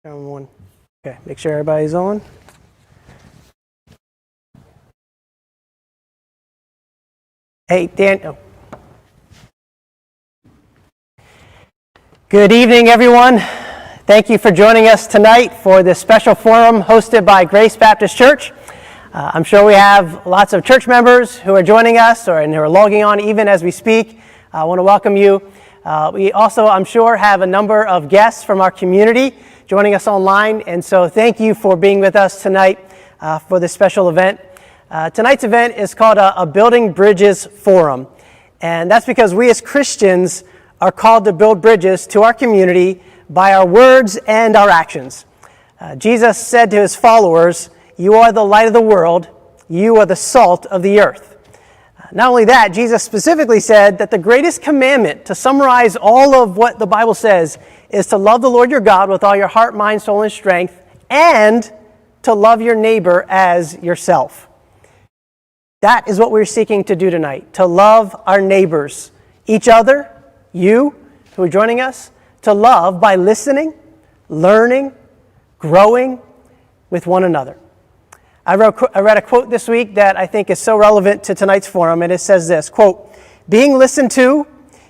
One. Okay, make sure everybody's on. Hey, Dan. Oh. Good evening, everyone. Thank you for joining us tonight for this special forum hosted by Grace Baptist Church. I'm sure we have lots of church members who are joining us and who are logging on even as we speak. I want to welcome you. We also, I'm sure, have a number of guests from our community joining us online, and so thank you for being with us tonight for this special event. Tonight's event is called a Building Bridges Forum, and that's because we as Christians are called to build bridges to our community by our words and our actions. Jesus said to his followers, "You are the light of the world, you are the salt of the earth." Not only that, Jesus specifically said that the greatest commandment, to summarize all of what the Bible says, is to love the Lord your God with all your heart, mind, soul, and strength, and to love your neighbor as yourself. That is what we're seeking to do tonight, to love our neighbors, each other, you who are joining us, to love by listening, learning, growing with one another. I read a quote this week that I think is so relevant to tonight's forum, and it says this, quote, "Being listened to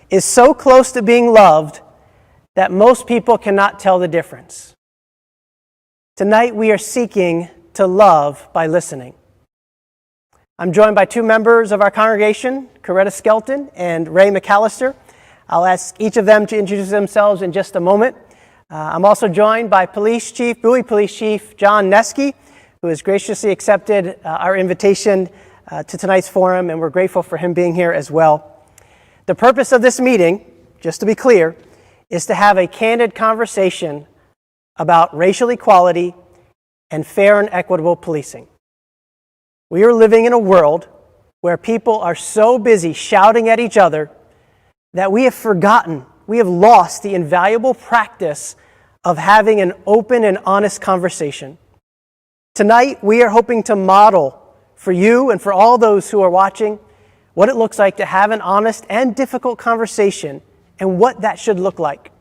is so close to being loved that most people cannot tell the difference." Tonight we are seeking to love by listening. I'm joined by two members of our congregation, Coretta Skelton and McAllister. I'll ask each of them to introduce themselves in just a moment. I'm also joined by Bowie Police Chief John Nesky, who has graciously accepted our invitation to tonight's forum, and we're grateful for him being here as well. The purpose of this meeting, just to be clear, is to have a candid conversation about racial equality and fair and equitable policing. We are living in a world where people are so busy shouting at each other that we have lost the invaluable practice of having an open and honest conversation. Tonight, we are hoping to model for you and for all those who are watching what it looks like to have an honest and difficult conversation and what that should look like.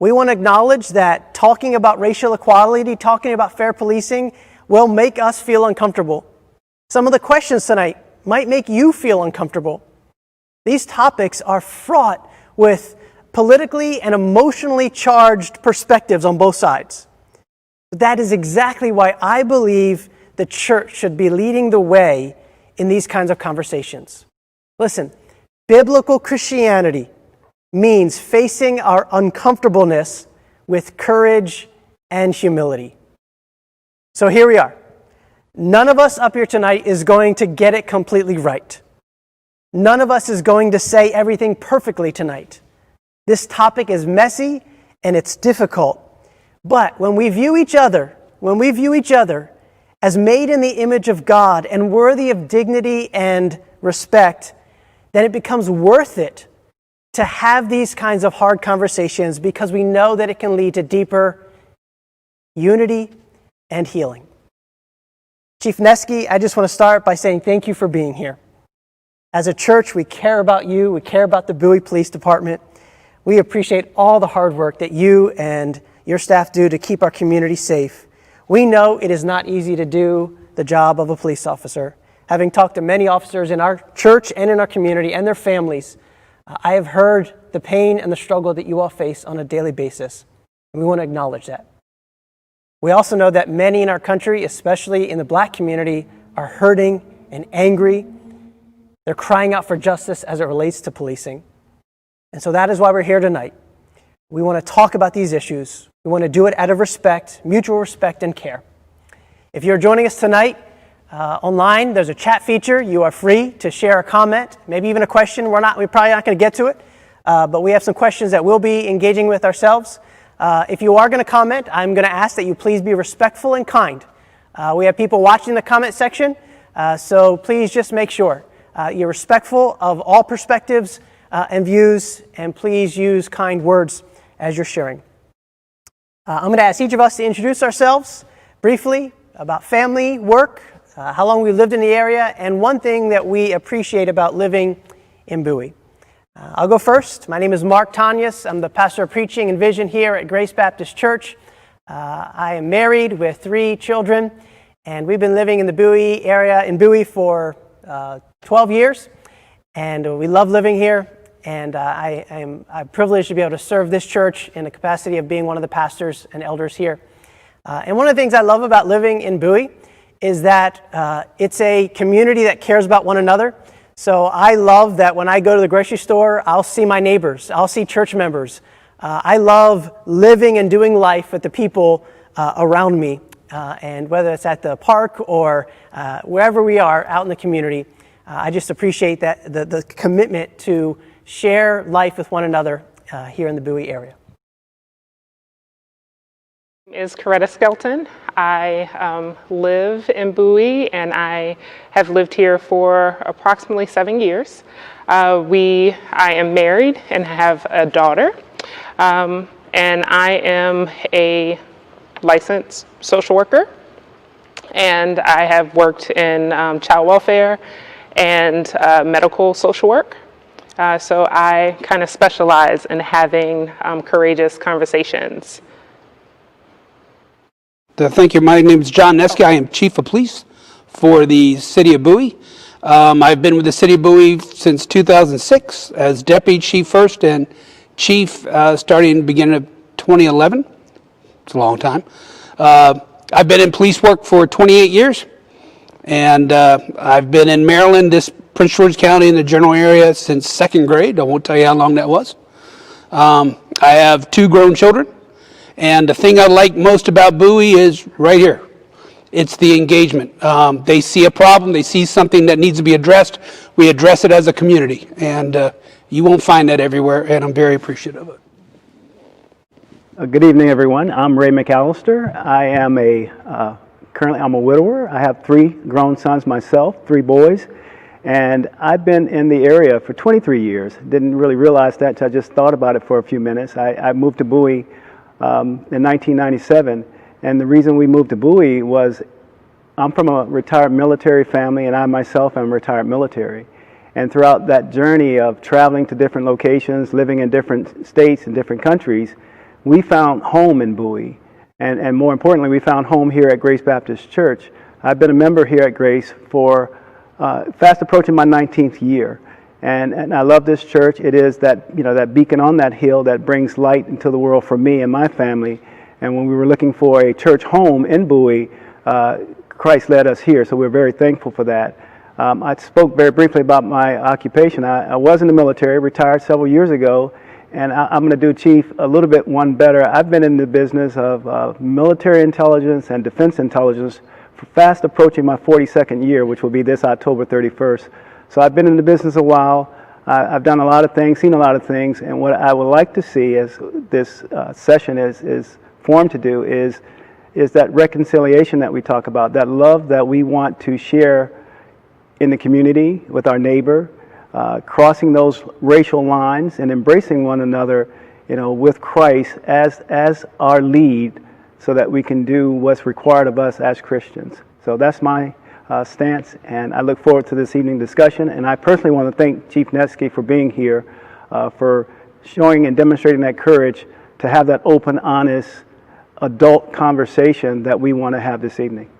We want to acknowledge that talking about racial equality, talking about fair policing, will make us feel uncomfortable. Some of the questions tonight might make you feel uncomfortable. These topics are fraught with politically and emotionally charged perspectives on both sides. That is exactly why I believe the church should be leading the way in these kinds of conversations. Listen, biblical Christianity means facing our uncomfortableness with courage and humility. So here we are. None of us up here tonight is going to get it completely right. None of us is going to say everything perfectly tonight. This topic is messy and it's difficult. But when we view each other as made in the image of God and worthy of dignity and respect, then it becomes worth it to have these kinds of hard conversations because we know that it can lead to deeper unity and healing. Chief Nesky, I just want to start by saying thank you for being here. As a church, we care about you. We care about the Bowie Police Department. We appreciate all the hard work that you and your staff do to keep our community safe. We know it is not easy to do the job of a police officer. Having talked to many officers in our church and in our community and their families, I have heard the pain and the struggle that you all face on a daily basis, and we want to acknowledge that. We also know that many in our country, especially in the Black community, are hurting and angry. They're crying out for justice as it relates to policing. And so that is why we're here tonight. We want to talk about these issues. We want to do it out of respect, mutual respect and care. If you're joining us tonight online, there's a chat feature. You are free to share a comment, maybe even a question. We're probably not going to get to it, but we have some questions that we'll be engaging with ourselves. If you are going to comment, I'm going to ask that you please be respectful and kind. We have people watching the comment section, so please just make sure you're respectful of all perspectives and views, and please use kind words as you're sharing. I'm going to ask each of us to introduce ourselves briefly about family, work, how long we lived in the area, and one thing that we appreciate about living in Bowie. I'll go first. My name is Mark Tanyas. I'm the pastor of preaching and vision here at Grace Baptist Church. I am married with 3 children, and we've been living in the Bowie area, in Bowie, for 12 years, and we love living here, and I'm privileged to be able to serve this church in the capacity of being one of the pastors and elders here. And one of the things I love about living in Bowie is that it's a community that cares about one another. So I love that when I go to the grocery store, I'll see my neighbors, I'll see church members. I love living and doing life with the people around me. And whether it's at the park or wherever we are out in the community, I just appreciate that the commitment to share life with one another here in the Bowie area. Is Coretta Skelton. I live in Bowie, and I have lived here for approximately 7 years. I am married and have a daughter, and I am a licensed social worker, and I have worked in child welfare and medical social work. So I kind of specialize in having courageous conversations. Thank you. My name is John Nesky. I am Chief of Police for the City of Bowie. I've been with the City of Bowie since 2006 as Deputy Chief first and Chief starting the beginning of 2011. It's a long time. I've been in police work for 28 years, and I've been in Maryland, Prince George County in the general area since 2nd grade. I won't tell you how long that was. I have 2 grown children. And the thing I like most about Bowie is right here. It's the engagement. They see a problem, they see something that needs to be addressed. We address it as a community. And you won't find that everywhere, and I'm very appreciative of it. Good evening, everyone. I'm Ray McAllister. I am currently I'm a widower. I have 3 grown sons myself, 3 boys. And I've been in the area for 23 years. Didn't really realize that until I just thought about it for a few minutes. I moved to Bowie in 1997, and the reason we moved to Bowie was I'm from a retired military family, and I myself am retired military. And throughout that journey of traveling to different locations, living in different states and different countries, we found home in Bowie. And more importantly, we found home here at Grace Baptist Church. I've been a member here at Grace for fast approaching my 19th year. And I love this church. It is that, that beacon on that hill that brings light into the world for me and my family. And when we were looking for a church home in Bowie, Christ led us here. So we're very thankful for that. I spoke very briefly about my occupation. I was in the military, retired several years ago, and I'm going to do, Chief, a little bit one better. I've been in the business of military intelligence and defense intelligence for fast approaching my 42nd year, which will be this October 31st. So I've been in the business a while. I've done a lot of things, seen a lot of things, and what I would like to see as this session is formed to do is that reconciliation that we talk about, that love that we want to share in the community with our neighbor, crossing those racial lines and embracing one another, with Christ as our lead, so that we can do what's required of us as Christians. So that's my stance, and I look forward to this evening discussion. And I personally want to thank Chief Nesky for being here, for showing and demonstrating that courage to have that open, honest, adult conversation that we want to have this evening.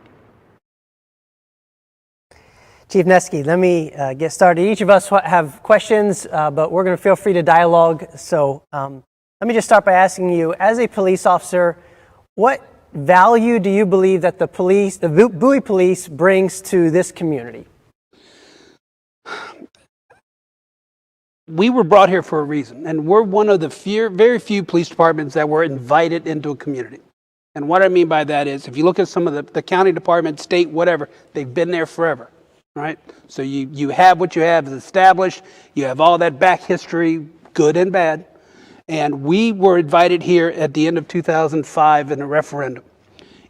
Chief Nesky, let me get started. Each of us have questions, but we're going to feel free to dialogue. So let me just start by asking you, as a police officer, what value do you believe that the Bowie Police brings to this community? We were brought here for a reason, and we're one of the very few police departments that were invited into a community. And what I mean by that is, if you look at some of the county departments, state, whatever, they've been there forever, right? So you have what you have established, you have all that back history, good and bad. And we were invited here at the end of 2005 in a referendum.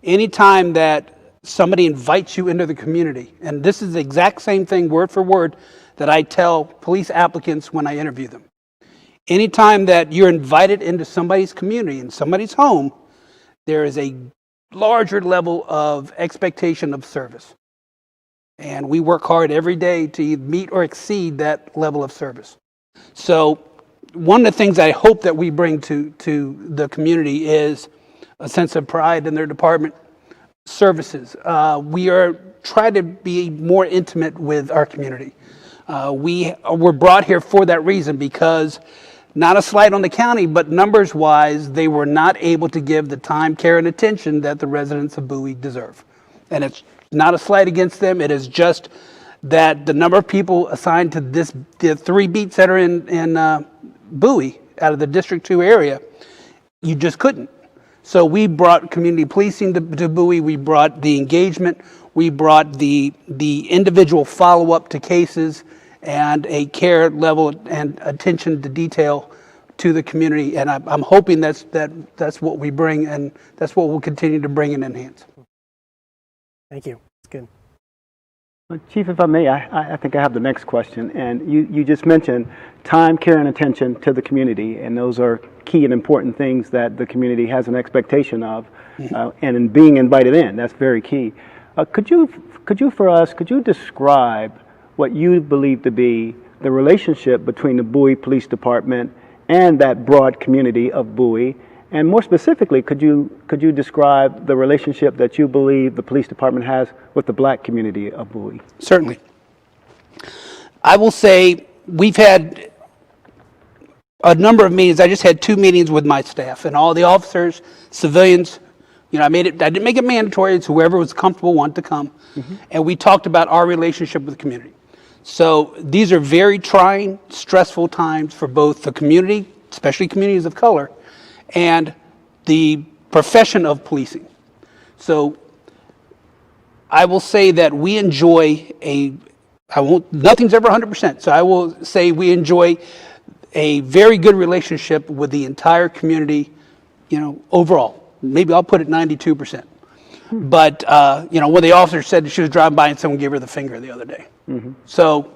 Anytime that somebody invites you into the community, and this is the exact same thing word for word that I tell police applicants when I interview them. Anytime that you're invited into somebody's community, in somebody's home, there is a larger level of expectation of service. And we work hard every day to meet or exceed that level of service. So one of the things I hope that we bring to the community is a sense of pride in their department services. We are trying to be more intimate with our community. We were brought here for that reason, because not a slight on the county, but numbers-wise, they were not able to give the time, care, and attention that the residents of Bowie deserve. And it's not a slight against them. It is just that the number of people assigned to the 3 beats that are in Bowie out of the District 2 area, you just couldn't. So we brought community policing to Bowie. We brought the engagement. We brought the individual follow-up to cases and a care level and attention to detail to the community. And I'm hoping that's what we bring, and that's what we'll continue to bring and enhance. Thank you. That's good. Chief, if I may, I think I have the next question. And you just mentioned time, care, and attention to the community, and those are key and important things that the community has an expectation of, and in being invited in, that's very key. Could you describe what you believe to be the relationship between the Bowie Police Department and that broad community of Bowie? And more specifically, could you describe the relationship that you believe the police department has with the black community of Bowie? Certainly. I will say we've had a number of meetings. I just had 2 meetings with my staff and all the officers, civilians. You know, I didn't make it mandatory. It's whoever was comfortable wanted to come. And we talked about our relationship with the community. So these are very trying, stressful times for both the community, especially communities of color, and the profession of policing. So I will say that we enjoy nothing's ever 100%. So I will say we enjoy a very good relationship with the entire community, overall. Maybe I'll put it 92%. But, one of the officers said she was driving by and someone gave her the finger the other day. So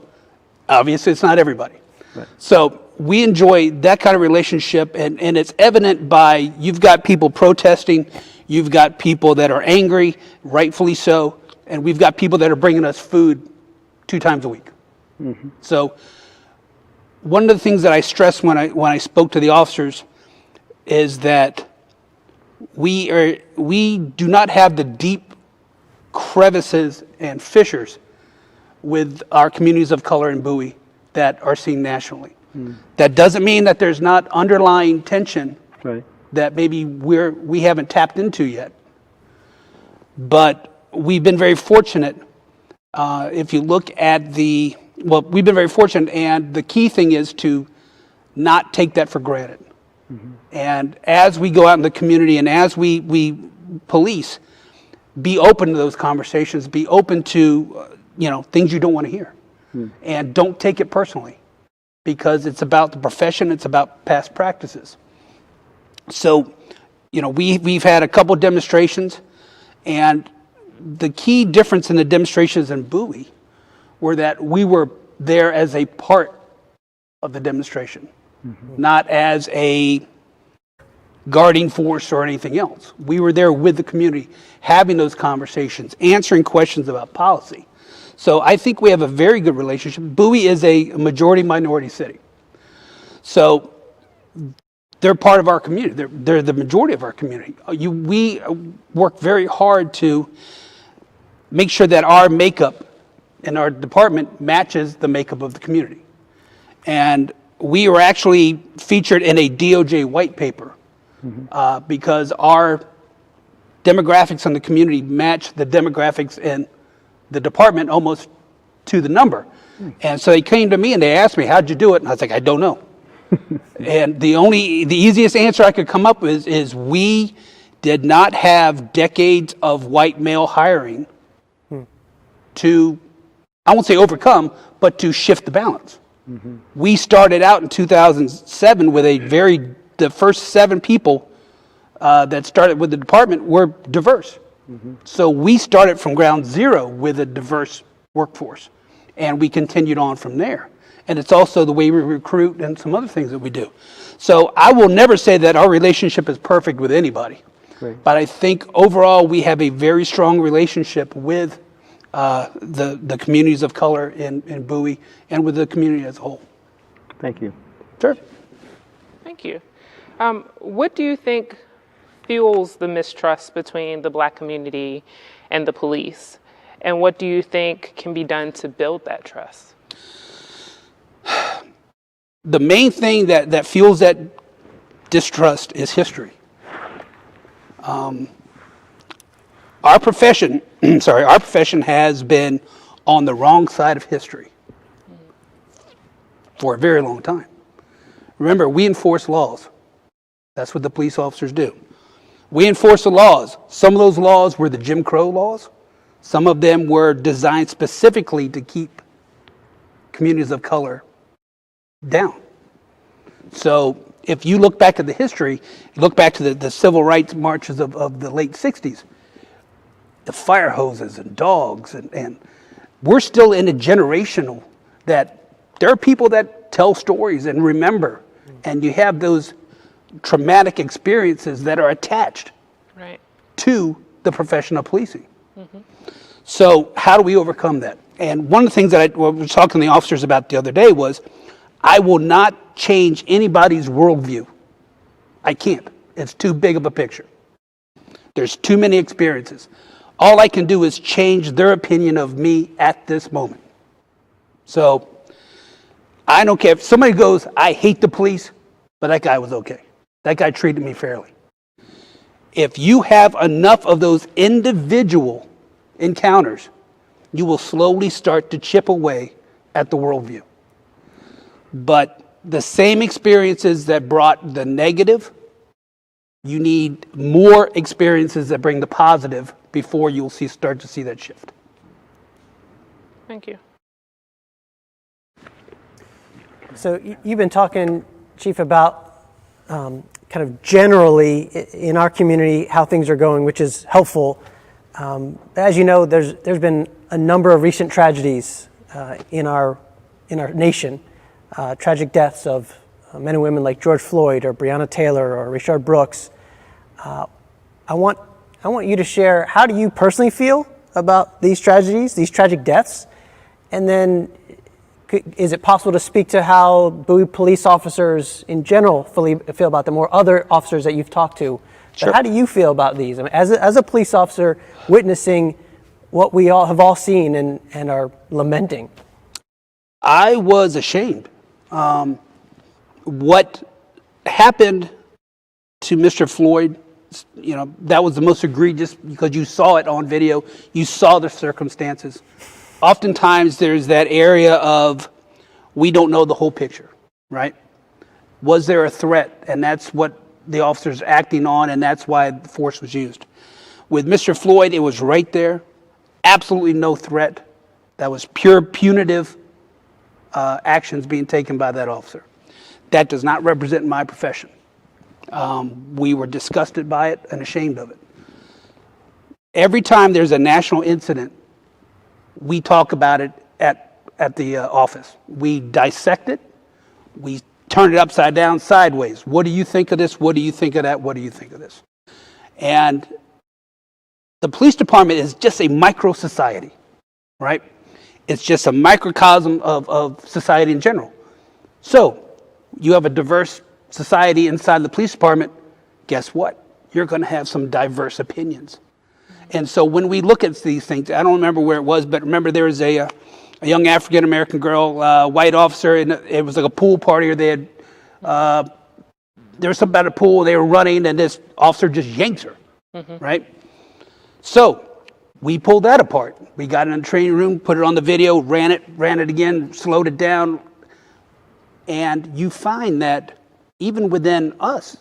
obviously it's not everybody. Right. So we enjoy that kind of relationship, and it's evident by, you've got people protesting, you've got people that are angry, rightfully so, and we've got people that are bringing us food 2 times a week. So one of the things that I stressed when I spoke to the officers is that we do not have the deep crevices and fissures with our communities of color in Bowie that are seen nationally. That doesn't mean that there's not underlying tension that maybe we haven't tapped into yet. But we've been very fortunate. If you look at we've been very fortunate, and the key thing is to not take that for granted. And as we go out in the community and as we police, be open to those conversations, be open to things you don't want to hear, and don't take it personally, because it's about the profession, it's about past practices. So, we've had a couple demonstrations, and the key difference in the demonstrations in Bowie were that we were there as a part of the demonstration, not as a guarding force or anything else. We were there with the community, having those conversations, answering questions about policy. So I think we have a very good relationship. Bowie is a majority-minority city. So they're part of our community. They're the majority of our community. We work very hard to make sure that our makeup in our department matches the makeup of the community. And we were actually featured in a DOJ white paper because our demographics in the community match the demographics in the department almost to the number. And so they came to me and they asked me, how'd you do it? And I was like, I don't know. And the easiest answer I could come up with is we did not have decades of white male hiring to, I won't say overcome, but to shift the balance. We started out in 2007 with the first 7 people that started with the department were diverse. So we started from ground zero with a diverse workforce, and we continued on from there. And it's also the way we recruit and some other things that we do. So I will never say that our relationship is perfect with anybody. Great. But I think overall we have a very strong relationship with the communities of color in Bowie and with the community as a whole. Thank you. Sure. Thank you. What do you think fuels the mistrust between the Black community and the police? And what do you think can be done to build that trust? The main thing that fuels that distrust is history. Our profession, our profession has been on the wrong side of history for a very long time. Remember, we enforce laws. That's what the police officers do. We enforce the laws. Some of those laws were the Jim Crow laws. Some of them were designed specifically to keep communities of color down. So if you look back at the history, you look back to the civil rights marches of the late 60s, the fire hoses and dogs, and we're still in a generational that there are people that tell stories and remember, and you have those traumatic experiences that are attached to the profession of policing. So how do we overcome that? And one of the things that I was talking to the officers about the other day was, I will not change anybody's worldview. I can't. It's too big of a picture. There's too many experiences. All I can do is change their opinion of me at this moment. So I don't care if somebody goes, I hate the police, but that guy was okay. That guy treated me fairly. If you have enough of those individual encounters, you will slowly start to chip away at the worldview. But the same experiences that brought the negative, you need more experiences that bring the positive before you'll start to see that shift. Thank you. So you've been talking, Chief, about kind of generally in our community how things are going, which is helpful. As you know, there's been a number of recent tragedies in our nation, tragic deaths of men and women like George Floyd or Brianna Taylor or Rashad Brooks. I want you to share, how do you personally feel about these tragedies, these tragic deaths? And then is it possible to speak to how Bowie police officers in general feel about them, or other officers that you've talked to? Sure. But how do you feel about these? I mean, as a police officer witnessing what we all have seen and are lamenting. I was ashamed. What happened to Mr. Floyd, that was the most egregious because you saw it on video. You saw the circumstances. Oftentimes there's that area of, we don't know the whole picture, right? Was there a threat? And that's what the officer's acting on, and that's why the force was used. With Mr. Floyd, it was right there. Absolutely no threat. That was pure punitive actions being taken by that officer. That does not represent my profession. We were disgusted by it and ashamed of it. Every time there's a national incident, we talk about it at the office. We dissect it. We turn it upside down, sideways. What do you think of this? What do you think of that? What do you think of this? And the police department is just a micro society, right? It's just a microcosm of society in general. So you have a diverse society inside the police department. Guess what? You're going to have some diverse opinions. And so when we look at these things, I don't remember where it was, but remember there was a young African-American girl, white officer, and it was like a pool party, or they had, there was something about a pool, they were running, and this officer just yanks her, right? So we pulled that apart. We got it in the training room, put it on the video, ran it again, slowed it down, and you find that even within us,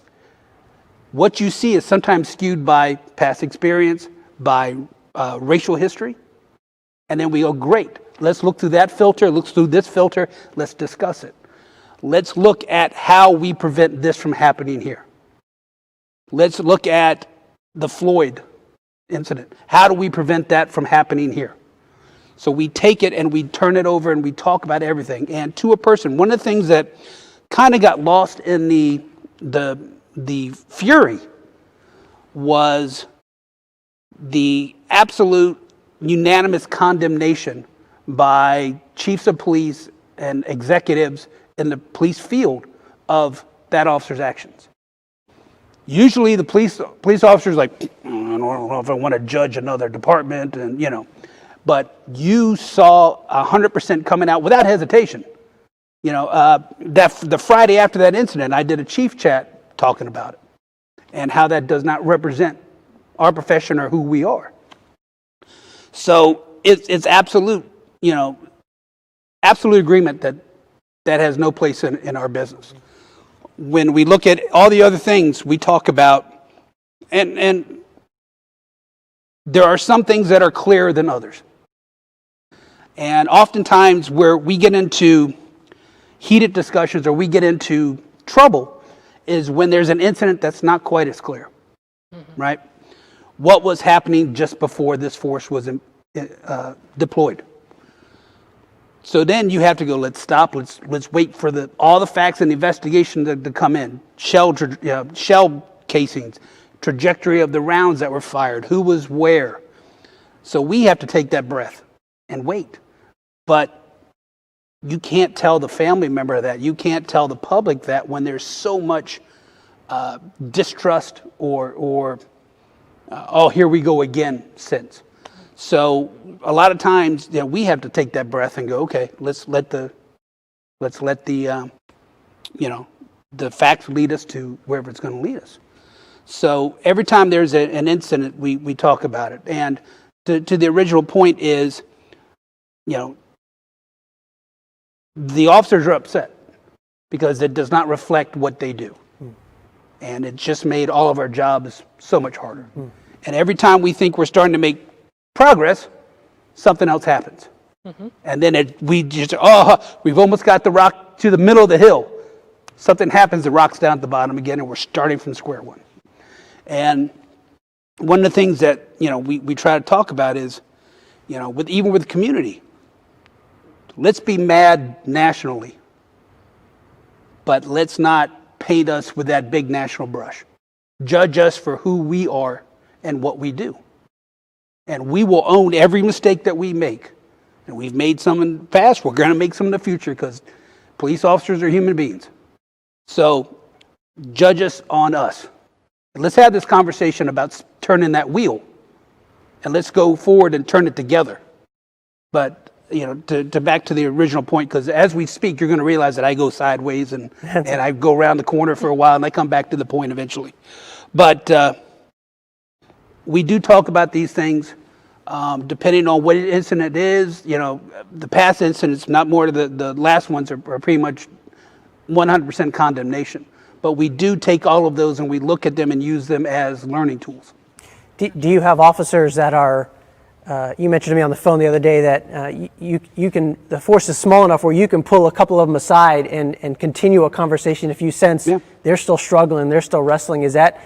what you see is sometimes skewed by past experience, by racial history, and then we go, great, let's look through that filter, look through this filter, let's discuss it. Let's look at how we prevent this from happening here. Let's look at the Floyd incident. How do we prevent that from happening here? So we take it and we turn it over and we talk about everything. And to a person, one of the things that kind of got lost in the fury was the absolute unanimous condemnation by chiefs of police and executives in the police field of that officer's actions. Usually the police officer's like, I don't know if I want to judge another department, and but you saw 100% coming out without hesitation. The Friday after that incident, I did a chief chat talking about it and how that does not represent our profession or who we are. So it's absolute agreement that has no place in our business. When we look at all the other things we talk about, and there are some things that are clearer than others. And oftentimes where we get into heated discussions or we get into trouble is when there's an incident that's not quite as clear, right? What was happening just before this force was deployed? So then you have to go, let's stop, let's wait for all the facts and the investigation to come in. Shell casings, trajectory of the rounds that were fired, who was where. So we have to take that breath and wait. But you can't tell the family member that. You can't tell the public that when there's so much distrust or oh, here we go again sense. So a lot of times, we have to take that breath and go, okay, let's let the facts lead us to wherever it's going to lead us. So every time there's an incident, we talk about it. And to the original point is, the officers are upset because it does not reflect what they do. And it just made all of our jobs so much harder. And every time we think we're starting to make progress, something else happens. And then we've almost got the rock to the middle of the hill. Something happens, the rock's down at the bottom again, and we're starting from square one. And one of the things that we try to talk about is, even with community, let's be mad nationally, but let's not paint us with that big national brush. Judge us for who we are and what we do. And we will own every mistake that we make. And we've made some in the past, we're going to make some in the future because police officers are human beings. So judge us on us. And let's have this conversation about turning that wheel. And let's go forward and turn it together. But, to back to the original point, because as we speak, you're going to realize that I go sideways and I go around the corner for a while and I come back to the point eventually. But we do talk about these things depending on what incident it is. The past incidents, not more the last ones are pretty much 100% condemnation. But we do take all of those and we look at them and use them as learning tools. Do you have officers that are, you mentioned to me on the phone the other day that you can, the force is small enough where you can pull a couple of them aside and continue a conversation if you sense they're still struggling, they're still wrestling. Is that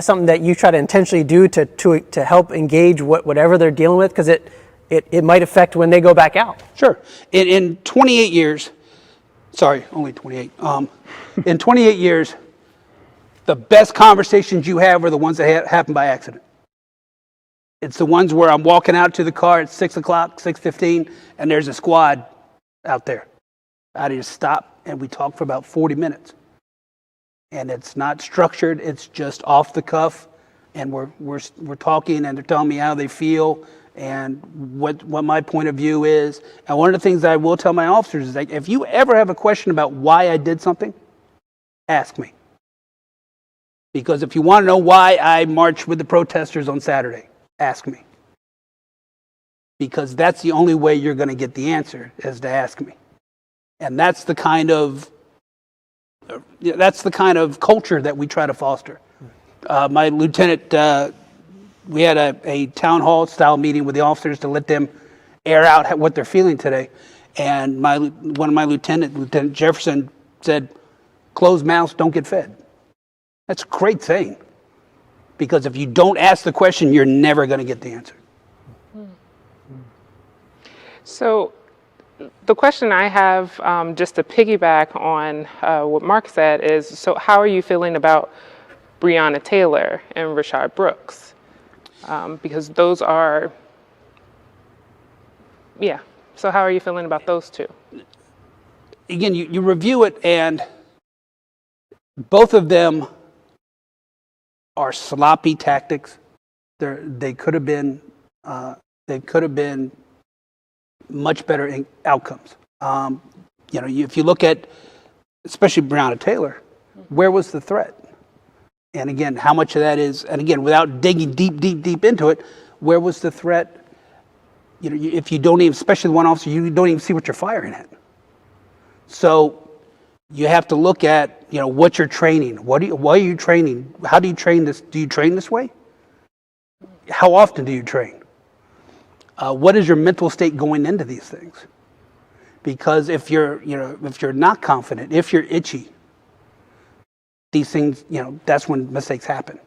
something that you try to intentionally do to help engage whatever they're dealing with? Because it might affect when they go back out. Sure. In 28 years, sorry, only 28. In 28 years, the best conversations you have are the ones that happen by accident. It's the ones where I'm walking out to the car at 6 o'clock, 6:15, and there's a squad out there. I just stop and we talk for about 40 minutes. And it's not structured, it's just off the cuff, and we're talking and they're telling me how they feel and what my point of view is. And one of the things that I will tell my officers is like, if you ever have a question about why I did something, ask me. Because if you want to know why I marched with the protesters on Saturday, ask me. Because that's the only way you're going to get the answer, is to ask me. And that's the kind of culture that we try to foster. My lieutenant, we had a town hall style meeting with the officers to let them air out what they're feeling today. And one of my Lieutenant Jefferson, said, "Closed mouths don't get fed." That's a great saying. Because if you don't ask the question, you're never going to get the answer. So the question I have, just to piggyback on what Mark said, is, so how are you feeling about Brianna Taylor and Rashad Brooks? Because those are, so how are you feeling about those two? Again, you review it, and both of them are sloppy tactics. They could have been much better outcomes. If you look at, especially Brianna Taylor, where was the threat? And again, how much of that is, and again, without digging deep into it, where was the threat? If you don't even, especially one officer, you don't even see what you're firing at. So you have to look at, what you're training. Why are you training? How do you train this? Do you train this way? How often do you train? What is your mental state going into these things? Because if you're not confident, if you're itchy, these things, that's when mistakes happen.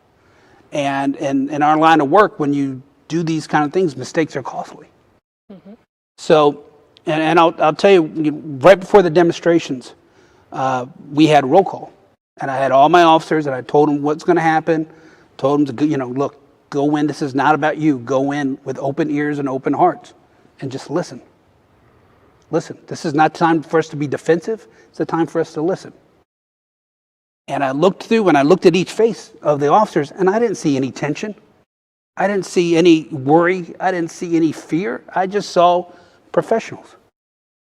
And in our line of work, when you do these kind of things, mistakes are costly. Mm-hmm. So, and I'll tell you, right before the demonstrations, we had roll call, and I had all my officers, and I told them what's going to happen. Told them to, look, go in. This is not about you. Go in with open ears and open hearts, and just listen. Listen. This is not time for us to be defensive. It's a time for us to listen. And I looked through, and I looked at each face of the officers, and I didn't see any tension. I didn't see any worry. I didn't see any fear. I just saw professionals.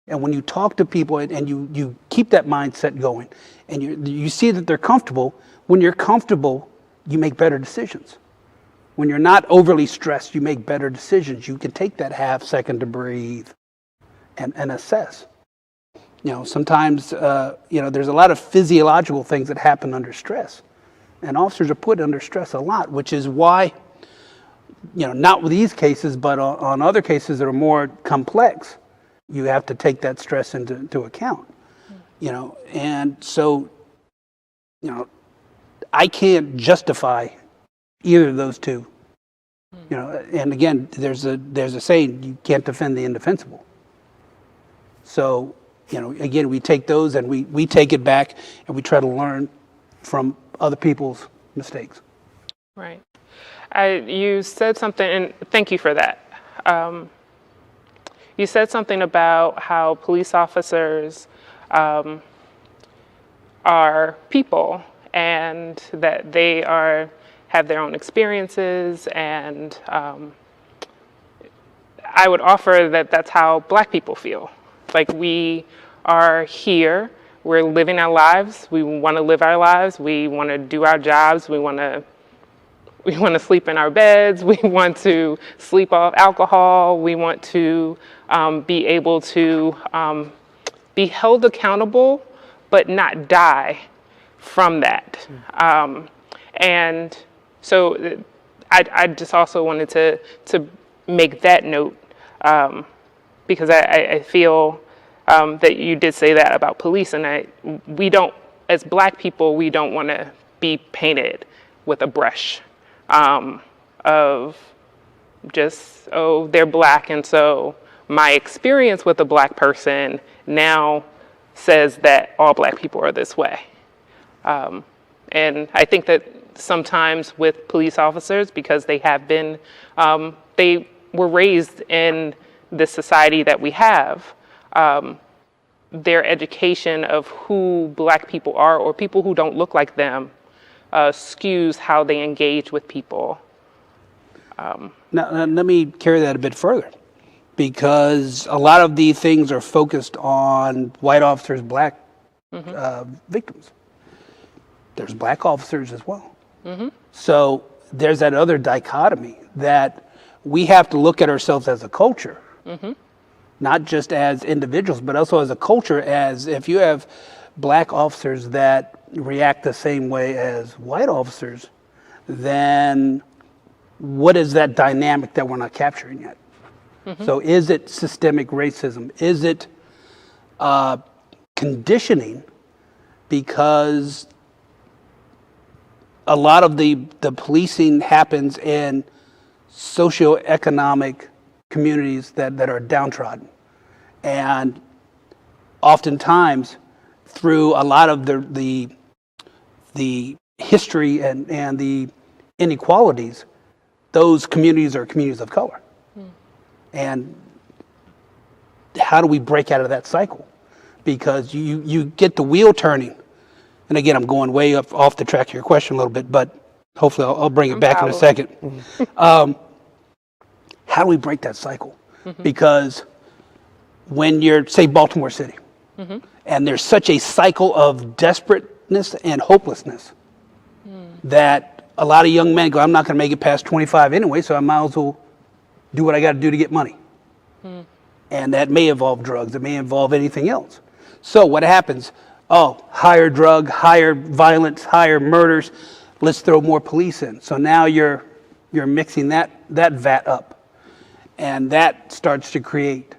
And when you talk to people and you keep that mindset going, and you see that they're comfortable, when you're comfortable, you make better decisions. When you're not overly stressed, you make better decisions. You can take that half second to breathe and assess. Sometimes, there's a lot of physiological things that happen under stress. And officers are put under stress a lot, which is why, not with these cases, but on other cases that are more complex, you have to take that stress into account. And so, I can't justify either of those two. And again, there's a saying, you can't defend the indefensible. So, again, we take those and we take it back and we try to learn from other people's mistakes. Right. You said something, and thank you for that. You said something about how police officers are people, and that they have their own experiences, and I would offer that that's how Black people feel. Like, we are here, we're living our lives, we want to live our lives, we want to do our jobs, we want to sleep in our beds, we want to sleep off alcohol, we want to be able to be held accountable, but not die from that. And so I just also wanted to make that note, because I feel that you did say that about police, and we don't, as Black people, we don't want to be painted with a brush of just, they're Black, and so my experience with a Black person now says that all Black people are this way. And I think that sometimes with police officers, because they have been, they were raised in this society that we have, their education of who Black people are, or people who don't look like them, skews how they engage with people. Now, let me carry that a bit further, because a lot of these things are focused on white officers, Black victims. There's Black officers as well. Mm-hmm. So there's that other dichotomy that we have to look at ourselves as a culture, not just as individuals, but also as a culture. As if you have Black officers that react the same way as white officers, then what is that dynamic that we're not capturing yet? So is it systemic racism? Is it conditioning? Because a lot of the policing happens in socioeconomic communities that are downtrodden. And oftentimes, through a lot of the history and the inequalities, those communities are communities of color. And how do we break out of that cycle? Because you get the wheel turning. And again, I'm going way off the track of your question a little bit, but Hopefully I'll bring it back in a following. second. How do we break that cycle? Because when you're, say, Baltimore City, and there's such a cycle of desperateness and hopelessness that a lot of young men go, I'm not going to make it past 25 anyway, so I might as well do what I got to do to get money. And that may involve drugs. It may involve anything else. So what happens? Oh, higher drug, higher violence, higher murders. Let's throw more police in. So now you're mixing that vat up. And that starts to create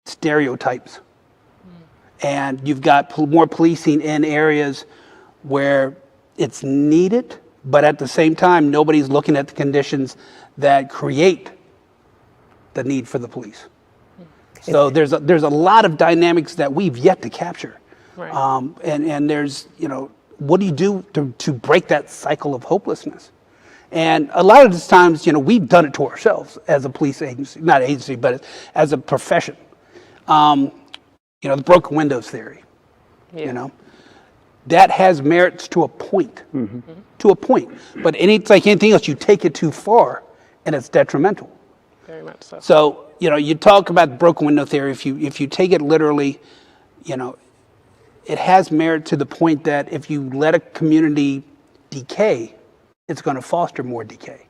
stereotypes. And you've got more policing in areas where it's needed, but at the same time, nobody's looking at the conditions that create the need for the police. So there's a lot of dynamics that we've yet to capture. Right. And there's, what do you do to break that cycle of hopelessness? And a lot of the times, we've done it to ourselves as a police agency, not agency, but as a profession. The broken windows theory, that has merits to a point, to a point. But it's like anything else, you take it too far and it's detrimental. Very much so. So, you talk about broken window theory. If you take it literally, it has merit to the point that if you let a community decay, it's going to foster more decay.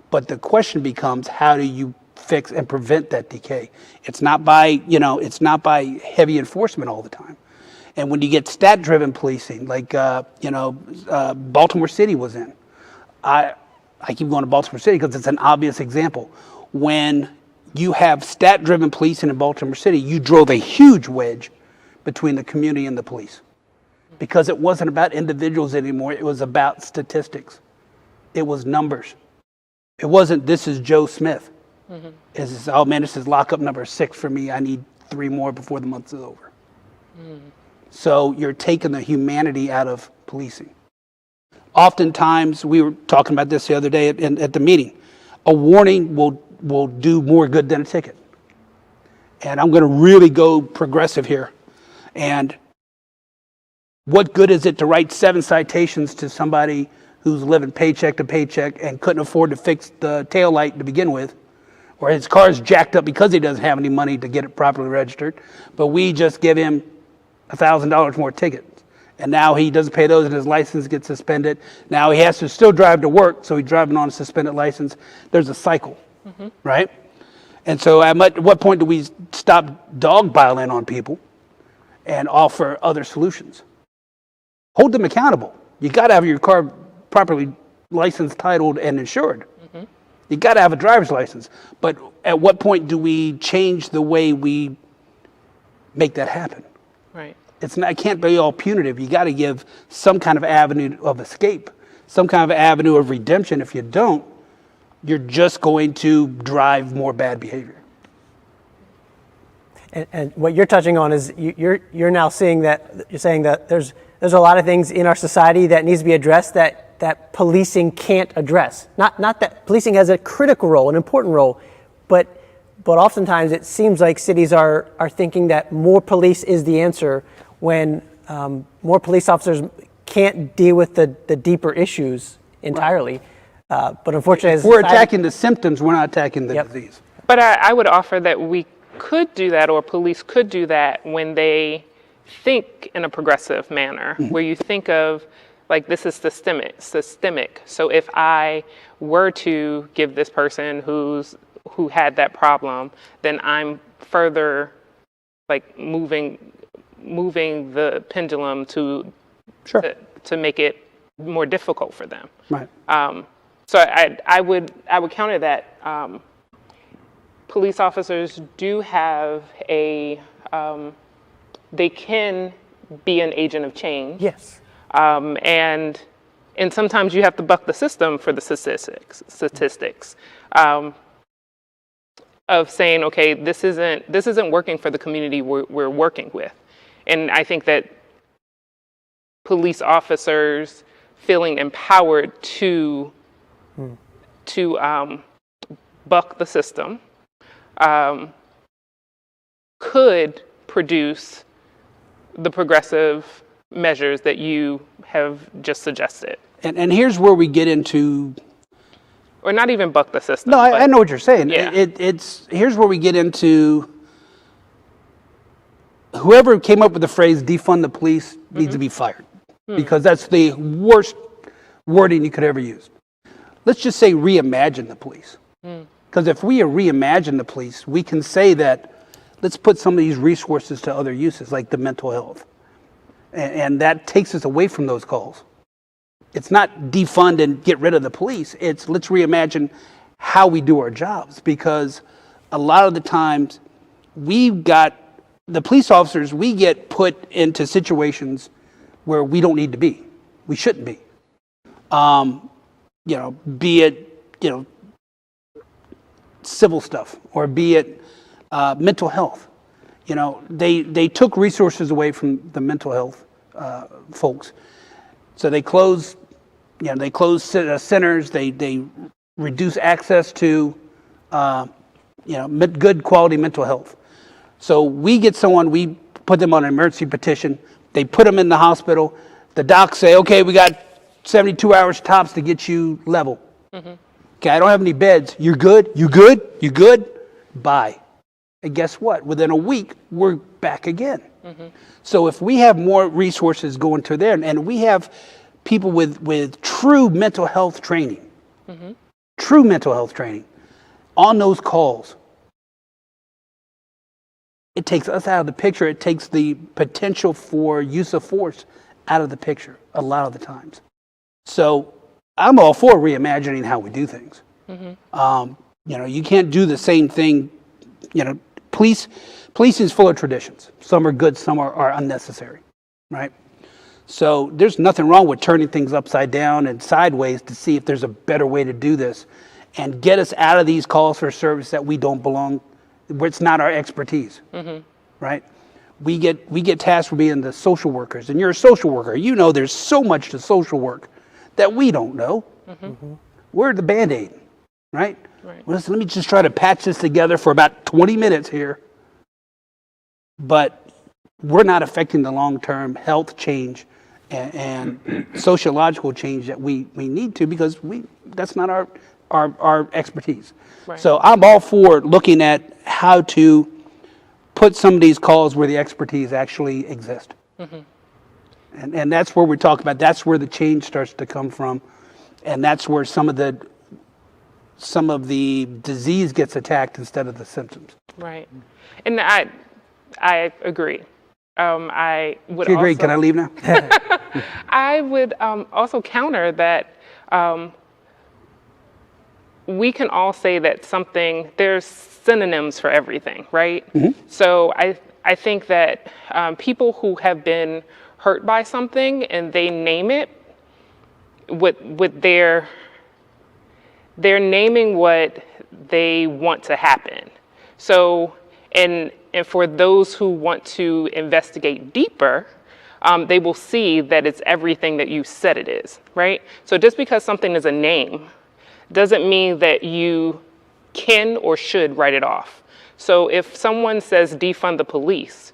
But the question becomes, how do you fix and prevent that decay? It's not by, it's not by heavy enforcement all the time. And when you get stat-driven policing, like, Baltimore City was in. I keep going to Baltimore City because it's an obvious example. When you have stat-driven policing in Baltimore City, you drove a huge wedge between the community and the police. Because it wasn't about individuals anymore, it was about statistics. It was numbers. It wasn't, this is Joe Smith. It's, oh man, this is lockup number 6 for me. I need 3 more before the month is over. So you're taking the humanity out of policing. Oftentimes, we were talking about this the other day at the meeting, a warning will do more good than a ticket. And I'm going to really go progressive here. And what good is it to write 7 citations to somebody who's living paycheck to paycheck and couldn't afford to fix the taillight to begin with, or his car's jacked up because he doesn't have any money to get it properly registered, but we just give him $1,000 more tickets. And now he doesn't pay those and his license gets suspended. Now he has to still drive to work, so he's driving on a suspended license. There's a cycle, right? And so at what point do we stop dogpiling on people and offer other solutions? Hold them accountable. You got to have your car properly licensed, titled, and insured. You got to have a driver's license. But at what point do we change the way we make that happen? Right. It can't be all punitive. You got to give some kind of avenue of escape, some kind of avenue of redemption. If you don't, you're just going to drive more bad behavior. And what you're touching on is you're now seeing that, you're saying that there's a lot of things in our society that needs to be addressed that policing can't address. Not that policing has a critical role, an important role, but oftentimes it seems like cities are thinking that more police is the answer when more police officers can't deal with the deeper issues entirely. But unfortunately, as we're attacking the symptoms, we're not attacking the disease. But I would offer that we could do that, or police could do that, when they think in a progressive manner, where you think of, like, this is systemic. So if I were to give this person who had that problem, then I'm further, like, moving the pendulum to make it more difficult for them. Right. So I would counter that. Police officers do have they can be an agent of change. yes, And sometimes you have to buck the system for the statistics of saying, okay, this isn't working for the community we're working with. And I think that police officers feeling empowered to buck the system could produce the progressive measures that you have just suggested. And here's where we get into. Or not even buck the system. No, I know what you're saying. Yeah. Here's where we get into. Whoever came up with the phrase "defund the police" needs to be fired, because that's the worst wording you could ever use. Let's just say reimagine the police. Because if we reimagine the police, we can say that let's put some of these resources to other uses, like the mental health. And that takes us away from those calls. It's not defund and get rid of the police. It's let's reimagine how we do our jobs, because a lot of the times the police officers, we get put into situations where we don't need to be. We shouldn't be. Be it, civil stuff, or be it mental health. They took resources away from the mental health folks. So they closed centers. They reduce access to good quality mental health. So we get someone, we put them on an emergency petition. They put them in the hospital. The docs say, okay, we got 72 hours tops to get you level. Okay, I don't have any beds. You're good? You good? You good? Bye. And guess what? Within a week, we're back again. So if we have more resources going to there, and we have people with true mental health training, on those calls, it takes us out of the picture. It takes the potential for use of force out of the picture a lot of the times. So I'm all for reimagining how we do things. You can't do the same thing. Policing is full of traditions. Some are good, some are unnecessary, right? So there's nothing wrong with turning things upside down and sideways to see if there's a better way to do this and get us out of these calls for service that we don't belong, where it's not our expertise, right? We get tasked with being the social workers, and you're a social worker. There's so much to social work that we don't know. We're the Band-Aid, right? Well, listen, let me just try to patch this together for about 20 minutes here. But we're not affecting the long-term health change and sociological change that we need to, because that's not our expertise. So I'm all for looking at how to put some of these calls where the expertise actually exists. And that's where we're talking about. That's where the change starts to come from. And that's where some of the disease gets attacked instead of the symptoms. Right. And I agree. I would Do you agree? also, Can I leave now? I would also counter that we can all say that there's synonyms for everything, right? So I think that people who have been hurt by something and they name it with they're naming what they want to happen. So, and for those who want to investigate deeper, they will see that it's everything that you said it is, right? So just because something is a name doesn't mean that you can or should write it off. So if someone says defund the police,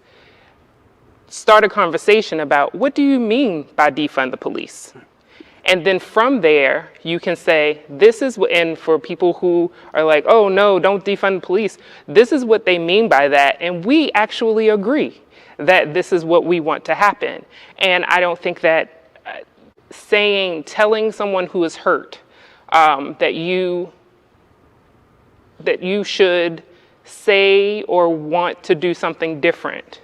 start a conversation about, what do you mean by defund the police? And then from there, you can say, this is what, and for people who are like, oh no, don't defund the police, this is what they mean by that. And we actually agree that this is what we want to happen. And I don't think that telling someone who is hurt that you should say or want to do something different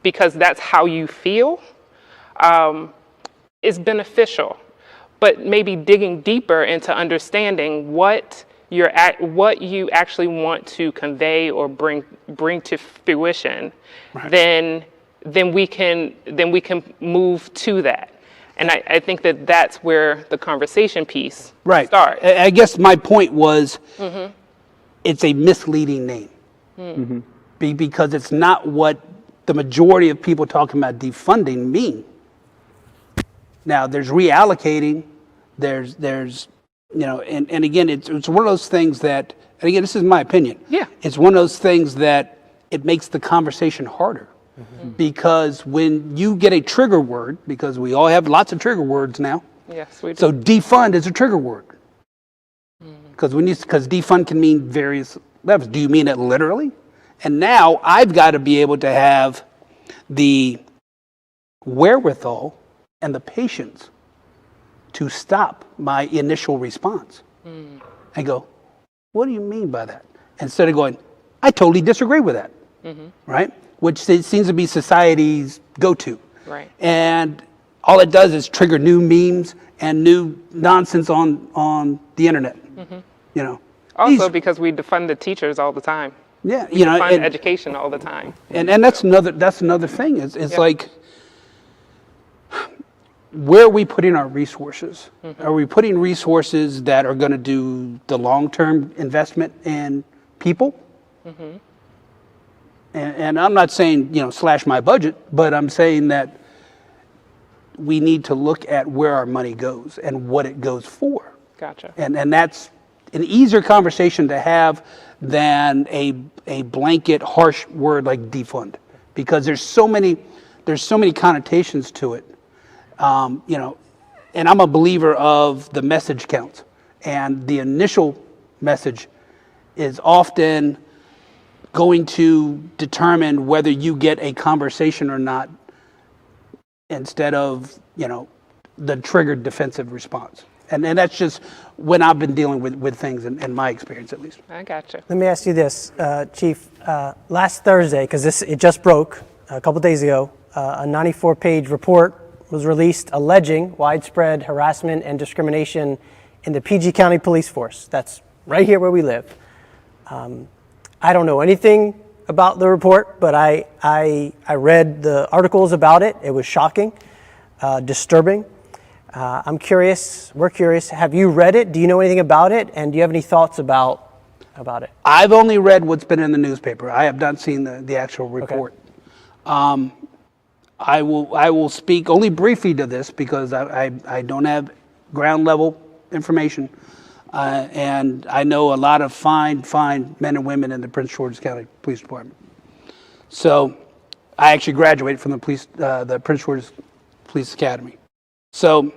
because that's how you feel, is beneficial. But maybe digging deeper into understanding what you actually want to convey or bring to fruition, right, then we can move to that. And I think that that's where the conversation piece starts. I guess my point was, it's a misleading name, because it's not what the majority of people talking about defunding mean. Now there's reallocating, there's and again, it's one of those things that, and again, this is my opinion. Yeah. It's one of those things that it makes the conversation harder. Because when you get a trigger word, because we all have lots of trigger words now, Yes, we do. so defund is a trigger word. Because defund can mean various levels. Do you mean it literally? And now I've got to be able to have the wherewithal and the patience to stop my initial response and go, what do you mean by that? Instead of going, I totally disagree with that, right? Which seems to be society's go-to. Right. And all it does is trigger new memes and new nonsense on the internet. You know. Also, because we defund the teachers all the time. Yeah, We you know, defund education all the time. and that's another thing. It's like, where are we putting our resources? Are we putting resources that are going to do the long-term investment in people? And I'm not saying, slash my budget, but I'm saying that we need to look at where our money goes and what it goes for. Gotcha. And that's an easier conversation to have than a blanket harsh word like defund, because there's so many connotations to it. And I'm a believer of the message counts, and the initial message is often going to determine whether you get a conversation or not, instead of the triggered defensive response. And that's just when I've been dealing with things, in my experience at least. I gotcha. Let me ask you this, Chief. Last Thursday, because it just broke a couple days ago, a 94-page report was released alleging widespread harassment and discrimination in the PG County Police Force. That's right here where we live. I don't know anything about the report, but I read the articles about it. It was shocking, disturbing. I'm curious, we're curious, have you read it? Do you know anything about it? And do you have any thoughts about it? I've only read what's been in the newspaper. I have not seen the actual report. Okay. I will speak only briefly to this because I don't have ground level information. And I know a lot of fine men and women in the Prince George's County Police Department. So I actually graduated from the Prince George's Police Academy. So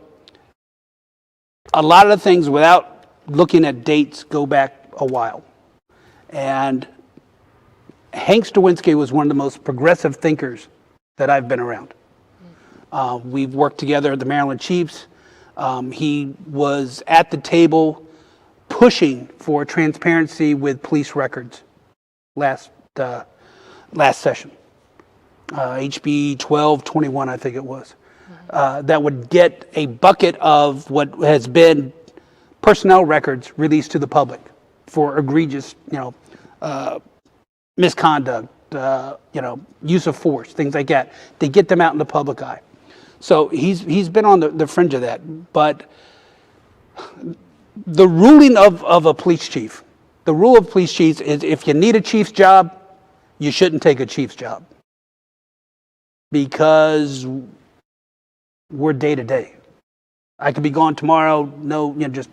a lot of the things, without looking at dates, go back a while. And Hank Stawinski was one of the most progressive thinkers that I've been around. We've worked together at the Maryland Chiefs. He was at the table pushing for transparency with police records last session. HB 1221, I think it was. That would get a bucket of what has been personnel records released to the public for egregious, misconduct, use of force, things like that, to get them out in the public eye. So he's been on the fringe of that. But the ruling of a police chief, the rule of police chiefs is, if you need a chief's job, you shouldn't take a chief's job, because we're day to day. I could be gone tomorrow, just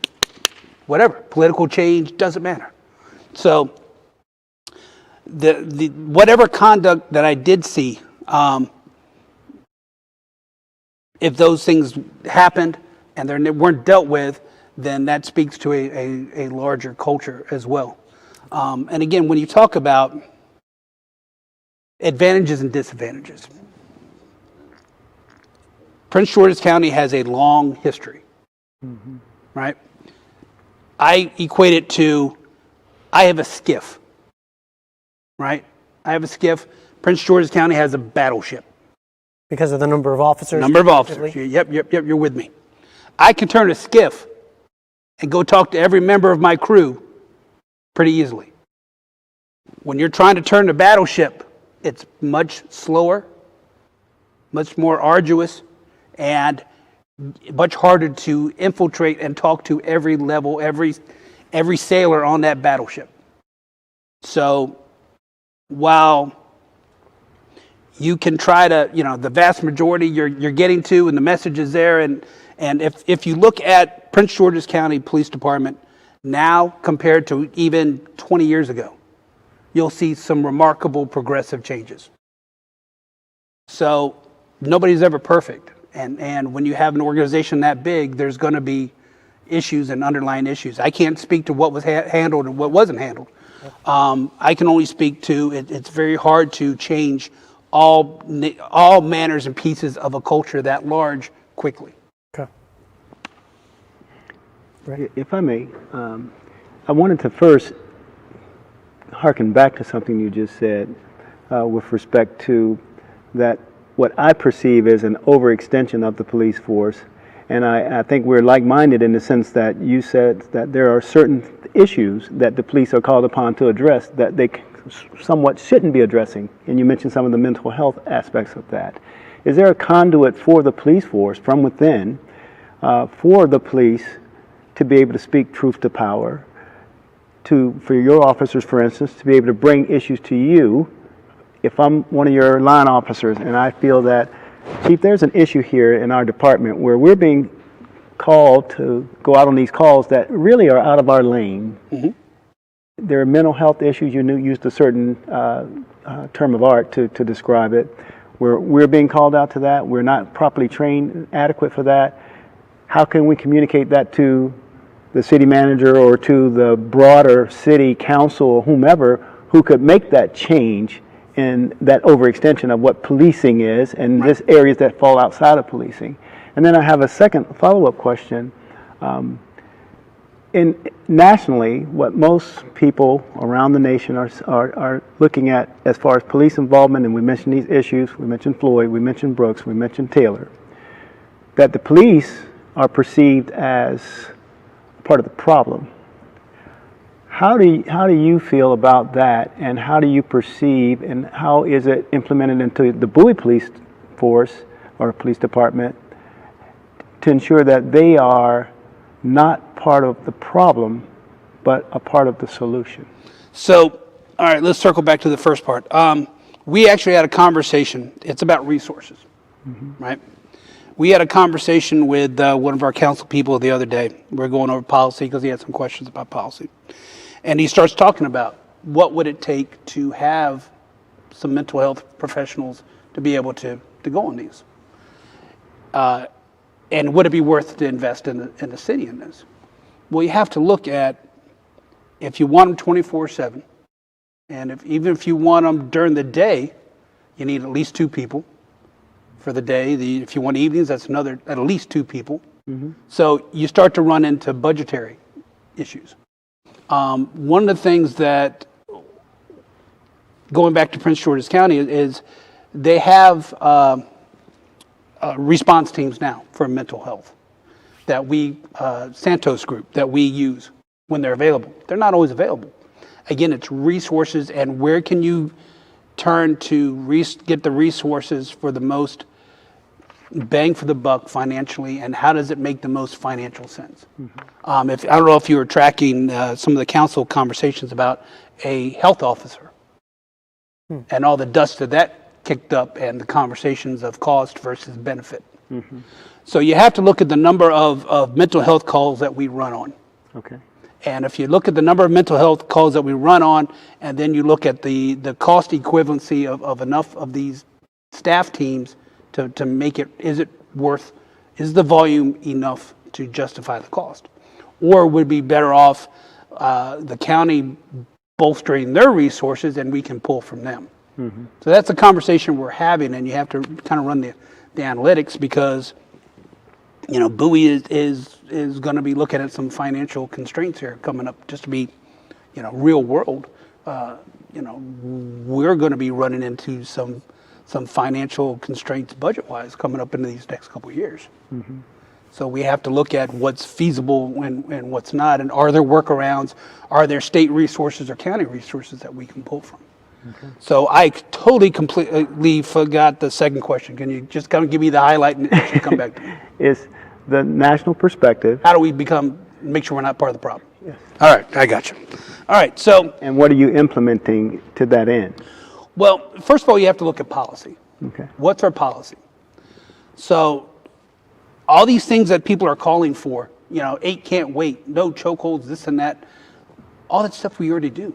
whatever. Political change, doesn't matter. So the whatever conduct that I did see, if those things happened and they weren't dealt with, then that speaks to a larger culture as well. And again, when you talk about advantages and disadvantages, Prince George's County has a long history, right? I equate it to, I have a skiff, right? I have a skiff. Prince George's County has a battleship. Because of the number of officers? Number of officers. Yep, you're with me. I can turn a skiff and go talk to every member of my crew pretty easily. When you're trying to turn a battleship, it's much slower, much more arduous, and much harder to infiltrate and talk to every level, every sailor on that battleship. So while you can try to, the vast majority you're getting to, and the message is there, and if you look at Prince George's County Police Department now compared to even 20 years ago, you'll see some remarkable progressive changes. So nobody's ever perfect. And when you have an organization that big, there's going to be issues and underlying issues. I can't speak to what was handled and what wasn't handled. I can only speak to it's very hard to change all manners and pieces of a culture that large quickly. Okay. Right. If I may, I wanted to first harken back to something you just said with respect to that what I perceive as an overextension of the police force. And I think we're like-minded in the sense that you said that there are certain issues that the police are called upon to address that they somewhat shouldn't be addressing. And you mentioned some of the mental health aspects of that. Is there a conduit for the police force from within for the police to be able to speak truth to power, for your officers, for instance, to be able to bring issues to you? If I'm one of your line officers and I feel that, Chief, there's an issue here in our department where we're being called to go out on these calls that really are out of our lane. Mm-hmm. There are mental health issues. You used a certain term of art to describe it. We're being called out to that. We're not properly trained, adequate for that. How can we communicate that to the city manager or to the broader city council or whomever who could make that change in that overextension of what policing is and this areas that fall outside of policing? And then I have a second follow-up question. Nationally, what most people around the nation are looking at as far as police involvement, and we mentioned these issues, we mentioned Floyd, we mentioned Brooks, we mentioned Taylor, that the police are perceived as part of the problem. How do you feel about that, and how do you perceive, and how is it implemented into the Bowie police force or police department to ensure that they are not part of the problem, but a part of the solution? So, all right, let's circle back to the first part. We actually had a conversation. It's about resources, right? We had a conversation with one of our council people the other day. We're going over policy because he had some questions about policy. And he starts talking about what would it take to have some mental health professionals to be able to go on these. And would it be worth to invest in the city in this? Well, you have to look at if you want them 24/7, and even if you want them during the day, you need at least 2 people for the day. If you want evenings, that's another at least 2 people. Mm-hmm. So you start to run into budgetary issues. One of the things that, going back to Prince George's County, is they have response teams now for mental health that Santos group that we use when they're available. They're not always available. Again, it's resources, and where can you turn to get the resources for the most bang for the buck financially, and how does it make the most financial sense? Mm-hmm. I don't know if you were tracking some of the council conversations about a health officer and all the dust that kicked up, and the conversations of cost versus benefit. Mm-hmm. So you have to look at the number of mental health calls that we run on. Okay. And if you look at the number of mental health calls that we run on, and then you look at the cost equivalency of enough of these staff teams to make it, is the volume enough to justify the cost? Or would it be better off the county bolstering their resources and we can pull from them? Mm-hmm. So that's a conversation we're having, and you have to kind of run the analytics, because Bowie is going to be looking at some financial constraints here coming up, just to be real world. We're going to be running into some financial constraints budget-wise coming up into these next couple of years. Mm-hmm. So we have to look at what's feasible and what's not, and are there workarounds? Are there state resources or county resources that we can pull from? Okay. So I completely forgot the second question. Can you just kind of give me the highlight and actually come back to me? Is the national perspective. How do we make sure we're not part of the problem? Yes. All right, I got you. All right, so. And what are you implementing to that end? Well, first of all, you have to look at policy. Okay. What's our policy? So all these things that people are calling for, 8 can't wait, no chokeholds, this and that, all that stuff we already do.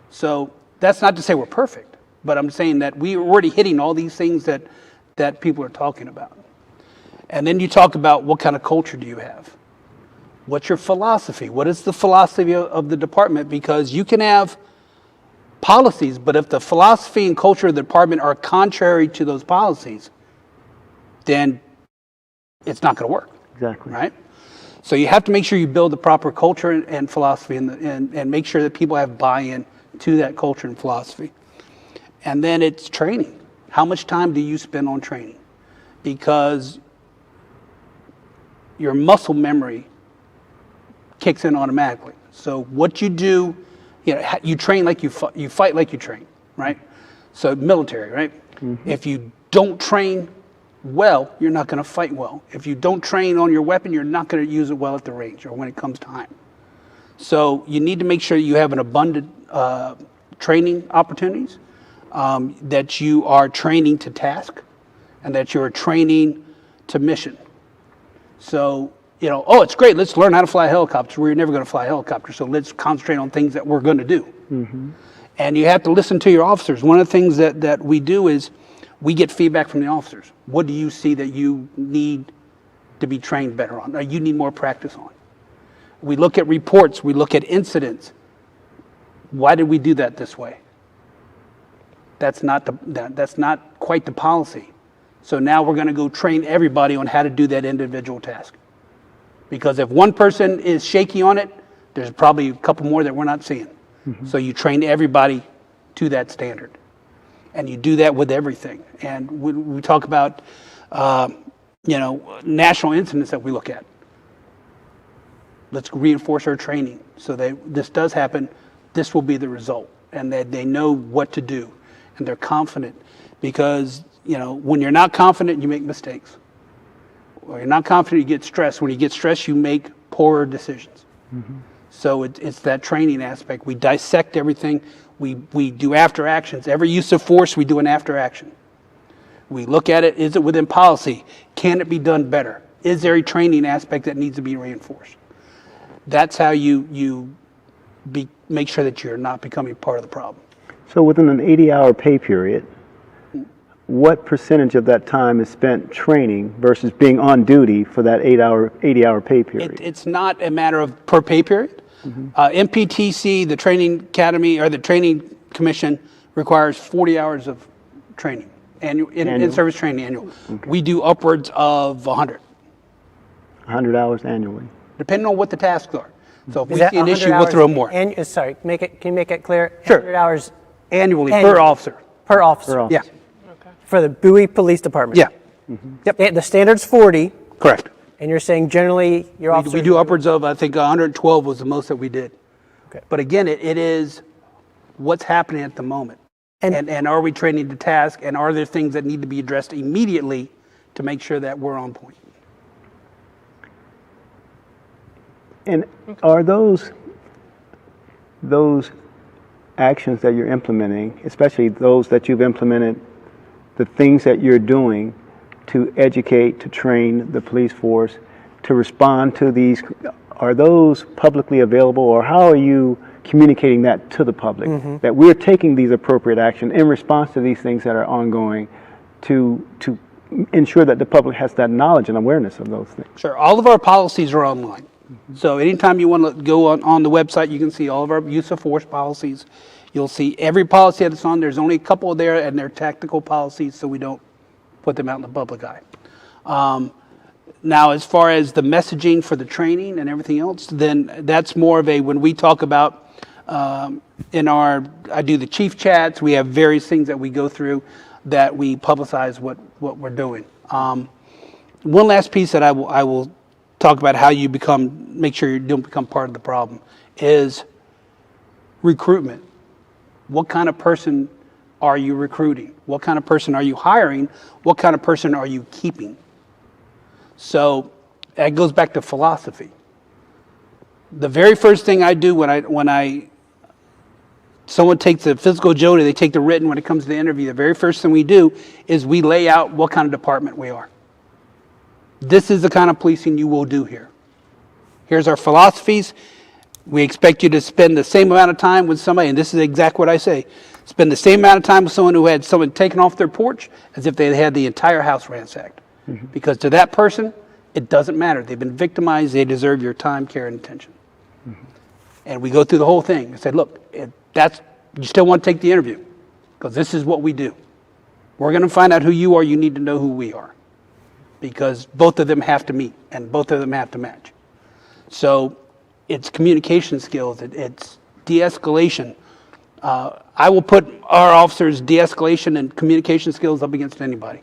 So that's not to say we're perfect, But I'm saying that we're already hitting all these things that people are talking about. And then you talk about what kind of culture do you have? What's your philosophy? What is the philosophy of the department? Because you can have policies, but if the philosophy and culture of the department are contrary to those policies, then it's not going to work. Exactly. Right? So you have to make sure you build the proper culture and philosophy and make sure that people have buy-in to that culture and philosophy. And then it's training. How much time do you spend on training? Because your muscle memory kicks in automatically. So what you do, you train like you fight like you train, right? So military, right? Mm-hmm. If you don't train well, you're not going to fight well. If you don't train on your weapon, you're not going to use it well at the range or when it comes time. So you need to make sure you have an abundant training opportunities, that you are training to task, and that you're training to mission. So, it's great, let's learn how to fly helicopters. We're never going to fly helicopters, so let's concentrate on things that we're going to do. Mm-hmm. And you have to listen to your officers. One of the things that we do is we get feedback from the officers. What do you see that you need to be trained better on, or you need more practice on? We look at reports, we look at incidents. Why did we do that this way? That's not quite the policy. So now we're going to go train everybody on how to do that individual task. Because if one person is shaky on it, there's probably a couple more that we're not seeing. Mm-hmm. So you train everybody to that standard. And you do that with everything. And we talk about, national incidents that we look at. Let's reinforce our training so that this does happen, this will be the result. And that they know what to do. And they're confident. Because, when you're not confident, you make mistakes. When you're not confident, you get stressed. When you get stressed, you make poorer decisions. Mm-hmm. So it's that training aspect. We dissect everything. We do after actions. Every use of force, we do an after action. We look at it. Is it within policy? Can it be done better? Is there a training aspect that needs to be reinforced? That's how you make sure that you're not becoming part of the problem. So within an 80-hour pay period, what percentage of that time is spent training versus being on duty for that 80-hour pay period? It's not a matter of per pay period. Mm-hmm. MPTC, the training academy or the training commission, requires 40 hours of training, in-service training annual. Okay. We do upwards of 100. 100 hours annually. Depending on what the tasks are. So if we see an issue, we'll throw more. Can you make it clear? Sure. 100 hours annually per officer. Per officer. Yeah. Okay. For the Bowie Police Department. Yeah. Mm-hmm. Yep. The standard's 40. Correct. And you're saying generally your officers... We do upwards of, I think 112 was the most that we did. Okay. But again, it is what's happening at the moment. And are we training to task, and are there things that need to be addressed immediately to make sure that we're on point? And are those actions that you're implementing, especially those that you've implemented, the things that you're doing to educate, to train the police force, to respond to these, are those publicly available, or how are you communicating that to the public, mm-hmm. that we're taking these appropriate action in response to these things that are ongoing to ensure that the public has that knowledge and awareness of those things? Sure. All of our policies are online. Mm-hmm. So anytime you want to go on the website, you can see all of our use of force policies. You'll see every policy that's on. There's only a couple there, and they're tactical policies, so we don't put them out in the public eye. Now, as far as the messaging for the training and everything else, then that's more of when we talk about I do the chief chats, we have various things that we go through that we publicize what we're doing. One last piece that I will talk about how you make sure you don't become part of the problem is recruitment. What kind of person are you recruiting? What kind of person are you hiring? What kind of person are you keeping? So that goes back to philosophy. The very first thing I do when someone takes the physical agility, they take the written, when it comes to the interview, the very first thing we do is we lay out what kind of department we are. This is the kind of policing you will do here. Here's our philosophies. We expect you to spend the same amount of time with somebody, and this is exactly what I say. spend the same amount of time with someone who had someone taken off their porch as if they had the entire house ransacked. Because to that person, it doesn't matter. They've been victimized. They deserve your time, care, and attention. And we go through the whole thing and say, look, you still want to take the interview because this is what we do. We're going to find out who you are. You need to know who we are because both of them have to meet and both of them have to match. So it's communication skills. It's de-escalation. I will put our officers' de-escalation and communication skills up against anybody.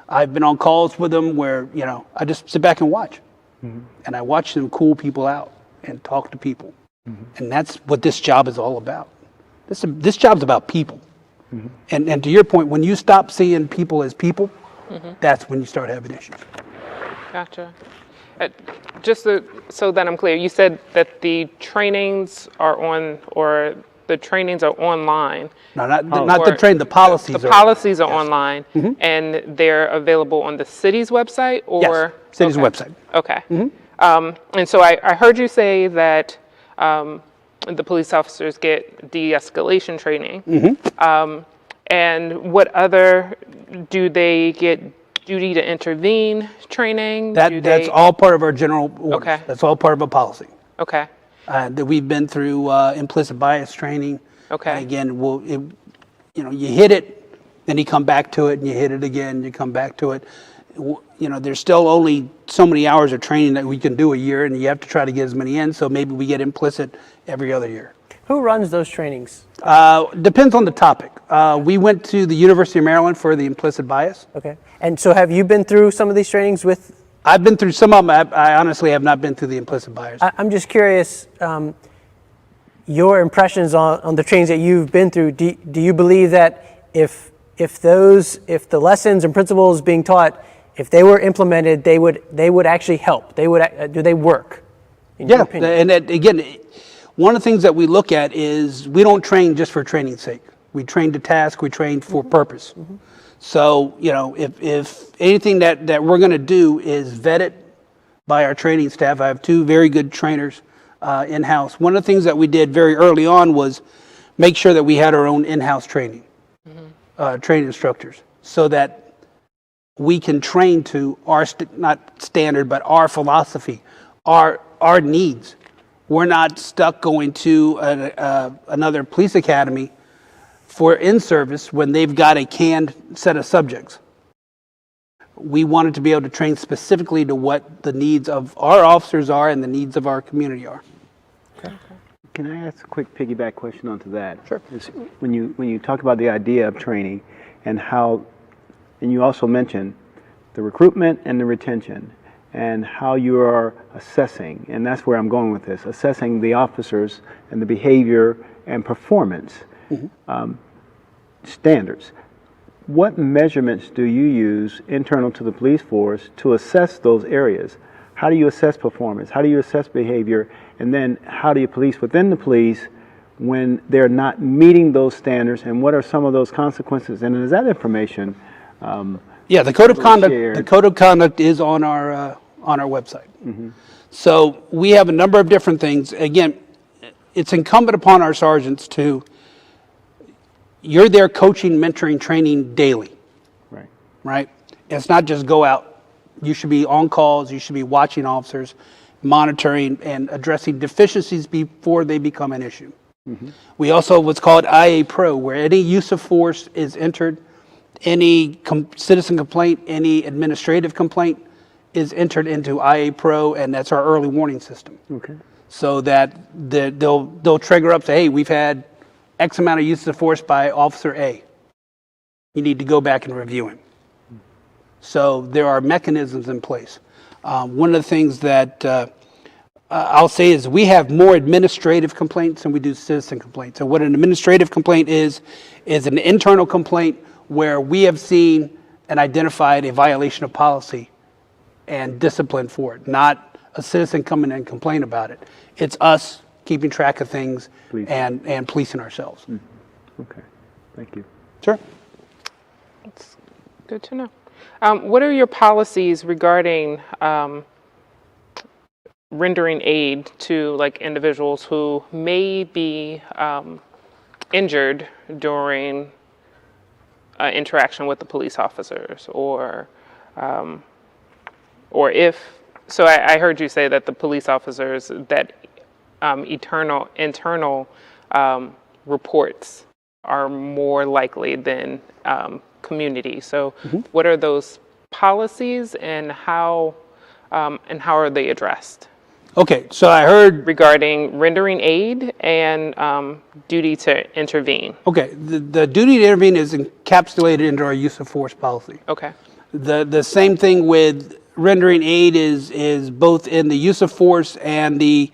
I've been on calls with them where, I just sit back and watch. And I watch them cool people out and talk to people. And that's what this job is all about. This job's about people. And to your point, when you stop seeing people as people, that's when you start having issues. Gotcha. So that I'm clear, you said that the trainings are the trainings are online. No, not the training, the policies. The policies are online, and they're available on the city's website? Or yes, city's website. Okay. And so I heard you say that the police officers get de-escalation training. And what other, do they get duty to intervene training? That's all part of our general orders. Okay. That's all part of a policy. Okay. That we've been through implicit bias training. Okay. And again, you hit it, then you come back to it, and you hit it again, you come back to it. There's still only so many hours of training that we can do a year, and you have to try to get as many in, so maybe we get implicit every other year. Who runs those trainings? Depends on the topic. We went to the University of Maryland for the implicit bias. Okay. And so have you been through some of these trainings with? I've been through some of them. I honestly have not been through the implicit bias. I'm just curious, your impressions on the trainings that you've been through. Do you believe that if the lessons and principles being taught, if they were implemented, they would actually help? Do they work? In your opinion? And again, one of the things that we look at is we don't train just for training's sake. We train to task. We train for purpose. So, if anything that we're going to do is vet it by our training staff. I have two very good trainers in-house. One of the things that we did very early on was make sure that we had our own in-house training, training instructors, so that we can train to our, not standard, but our philosophy, our needs. We're not stuck going to another police academy for in-service when they've got a canned set of subjects. We wanted to be able to train specifically to what the needs of our officers are and the needs of our community are. Okay. Can I ask a quick piggyback question onto that? Sure. When you talk about the idea of training and you also mentioned the recruitment and the retention and how you are assessing, and that's where I'm going with this, assessing the officers and the behavior and performance standards. What measurements do you use internal to the police force to assess those areas? How do you assess performance? How do you assess behavior? And then how do you police within the police when they're not meeting those standards? And what are some of those consequences? And is that information? The code of conduct. The code of conduct is on our website. So we have a number of different things. Again, it's incumbent upon our sergeants to. You're there coaching, mentoring, training daily. Right? It's not just go out. You should be on calls. You should be watching officers, monitoring and addressing deficiencies before they become an issue. We also have what's called IA Pro, where any use of force is entered, any citizen complaint, any administrative complaint is entered into IA Pro, and that's our early warning system. Okay. So that they'll trigger up, say, hey, we've had X amount of use of force by Officer A. You need to go back and review him. So there are mechanisms in place. One of the things that I'll say is we have more administrative complaints than we do citizen complaints. So what an administrative complaint is an internal complaint where we have seen and identified a violation of policy and discipline for it, not a citizen coming and complain about it. It's us keeping track of things and policing ourselves. Okay, thank you. Sure. That's good to know. What are your policies regarding rendering aid to individuals who may be injured during interaction with the police officers, or if so, I heard you say that the police officers that internal reports are more likely than community. So, what are those policies, and how are they addressed? Okay, so I heard. Regarding rendering aid and duty to intervene. Okay, the duty to intervene is encapsulated into our use of force policy. Okay. The same thing with rendering aid is both in the use of force and the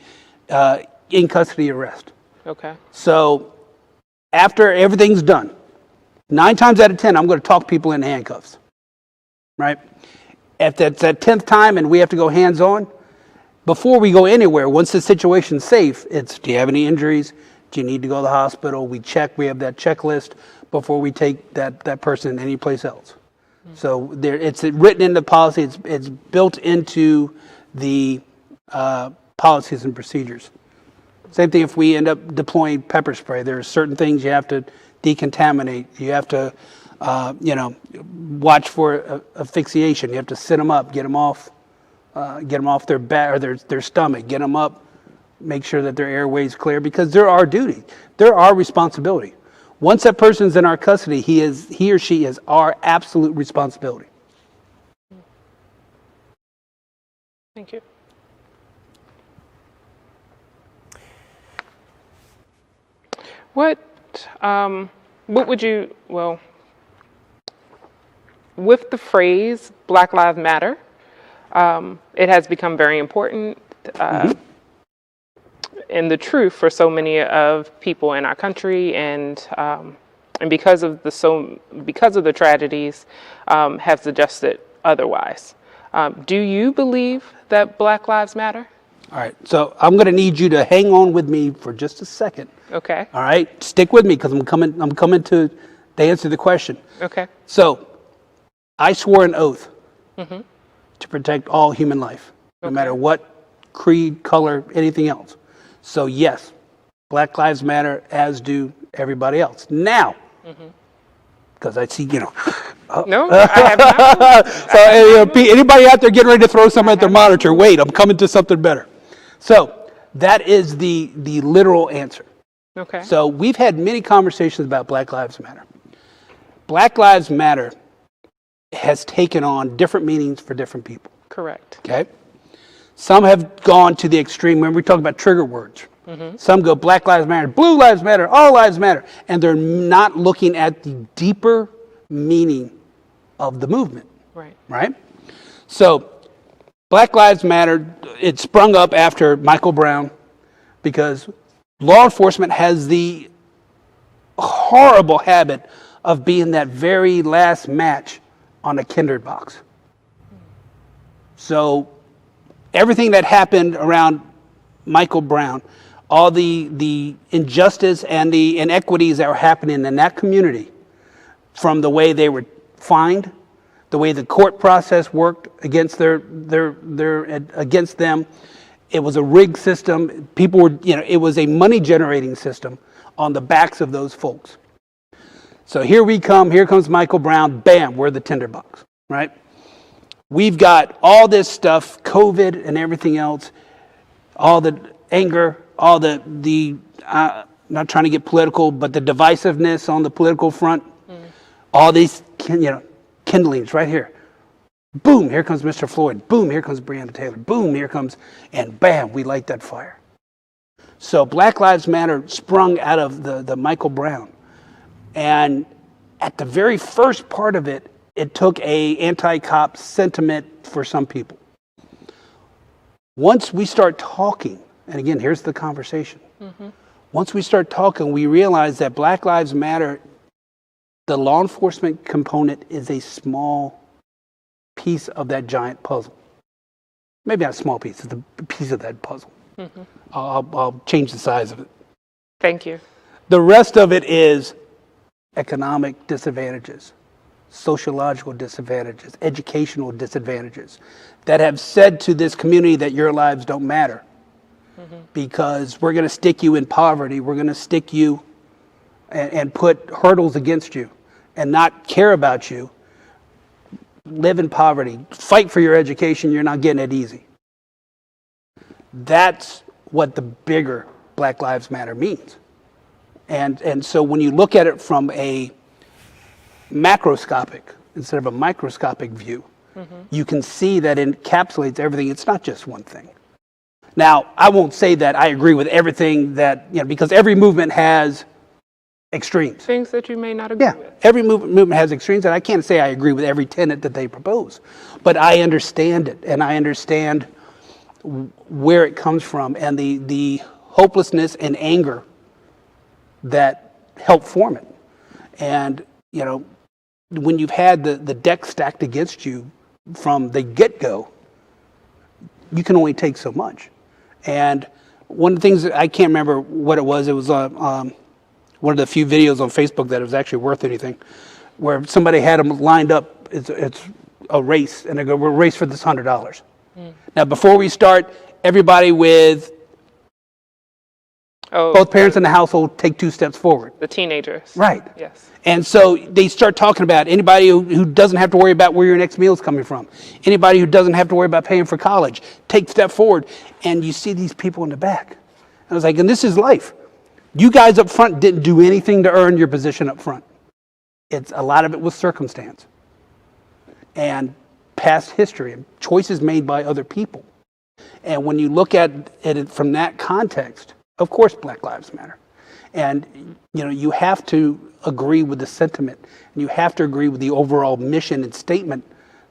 in custody arrest. Okay. So after everything's done, 9 times out of 10, I'm going to talk people in handcuffs, right? If that's that 10th time and we have to go hands-on, before we go anywhere, once the situation's safe, it's, do you have any injuries? Do you need to go to the hospital? We check, we have that checklist before we take that person any place else. So there, it's written into policy, it's built into the policies and procedures. Same thing if we end up deploying pepper spray. There are certain things you have to decontaminate. You have to, watch for asphyxiation. You have to sit them up, get them off their back or their stomach, get them up, make sure that their airway's clear, because they're our duty. They're our responsibility. Once that person's in our custody, he or she is our absolute responsibility. Thank you. What would you, with the phrase Black Lives Matter, it has become very important in the truth for so many of people in our country, and because of the tragedies, have suggested otherwise. Do you believe that Black Lives Matter? All right, so I'm going to need you to hang on with me for just a second. Okay. All right, stick with me because I'm coming to answer the question. Okay. So, I swore an oath to protect all human life, no matter what creed, color, anything else. So yes, Black Lives Matter, as do everybody else. Now, because I see, No, I have not. So anybody out there getting ready to throw something at their monitor, wait, I'm coming to something better. So that is the literal answer. Okay. So we've had many conversations about Black Lives Matter. Black Lives Matter has taken on different meanings for different people. Correct. Okay? Some have gone to the extreme when we talk about trigger words. Some go Black Lives Matter, Blue Lives Matter, All Lives Matter, and they're not looking at the deeper meaning of the movement. Right. Right? So Black Lives Matter, it sprung up after Michael Brown because law enforcement has the horrible habit of being that very last match on a Kinder box. So everything that happened around Michael Brown, all the injustice and the inequities that were happening in that community, from the way they were fined, the way the court process worked against against them, it was a rigged system. People were, it was a money generating system on the backs of those folks. So here comes Michael Brown, bam, we're the tinderbox, right? We've got all this stuff, COVID and everything else, all the anger, all the not trying to get political, but the divisiveness on the political front, all these, kindlings right here. Boom, here comes Mr. Floyd. Boom, here comes Brianna Taylor. Boom, here comes, and bam, we light that fire. So Black Lives Matter sprung out of the Michael Brown. And at the very first part of it, it took a anti-cop sentiment for some people. Once we start talking, and again, here's the conversation. Once we start talking, we realize that Black Lives Matter, the law enforcement component, is a small piece of that giant puzzle. Maybe not a small piece, it's a piece of that puzzle. I'll change the size of it. Thank you. The rest of it is economic disadvantages, sociological disadvantages, educational disadvantages that have said to this community that your lives don't matter because we're going to stick you in poverty, we're going to stick you and put hurdles against you and not care about you, live in poverty, fight for your education, you're not getting it easy. That's what the bigger Black Lives Matter means. And so when you look at it from a macroscopic instead of a microscopic view, you can see that it encapsulates everything. It's not just one thing. Now, I won't say that I agree with everything that, because every movement has extremes. Things that you may not agree with. Every movement has extremes, and I can't say I agree with every tenet that they propose. But I understand it, and I understand where it comes from, and the hopelessness and anger that help form it. And, when you've had the deck stacked against you from the get-go, you can only take so much. And one of the things that I can't remember what it was one of the few videos on Facebook that was actually worth anything, where somebody had them lined up. It's a race, and they go, "We'll race for this $100." Now, before we start, everybody with both parents in the household take 2 steps forward. The teenagers. Right. Yes. And so they start talking about anybody who doesn't have to worry about where your next meal is coming from. Anybody who doesn't have to worry about paying for college, take a step forward. And you see these people in the back. And I was like, and this is life. You guys up front didn't do anything to earn your position up front. A lot of it was circumstance and past history and choices made by other people. And when you look at it from that context, of course, Black Lives Matter. And, you have to agree with the sentiment, and you have to agree with the overall mission and statement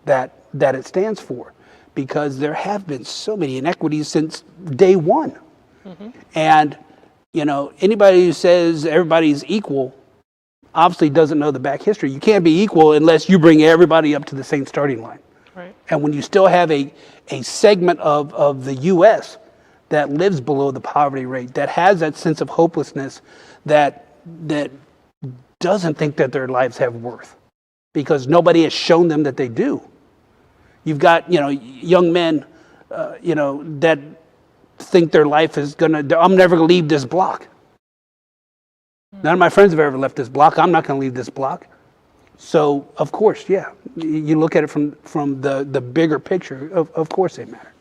that it stands for, because there have been so many inequities since day one. And, anybody who says everybody's equal obviously doesn't know the back history. You can't be equal unless you bring everybody up to the same starting line. Right. And when you still have a segment of the U.S. that lives below the poverty rate, that has that sense of hopelessness, that doesn't think that their lives have worth, because nobody has shown them that they do. You've got, young men, that think their life is I'm never gonna leave this block. None of my friends have ever left this block. I'm not gonna leave this block. So, of course, you look at it from the bigger picture, of course they matter.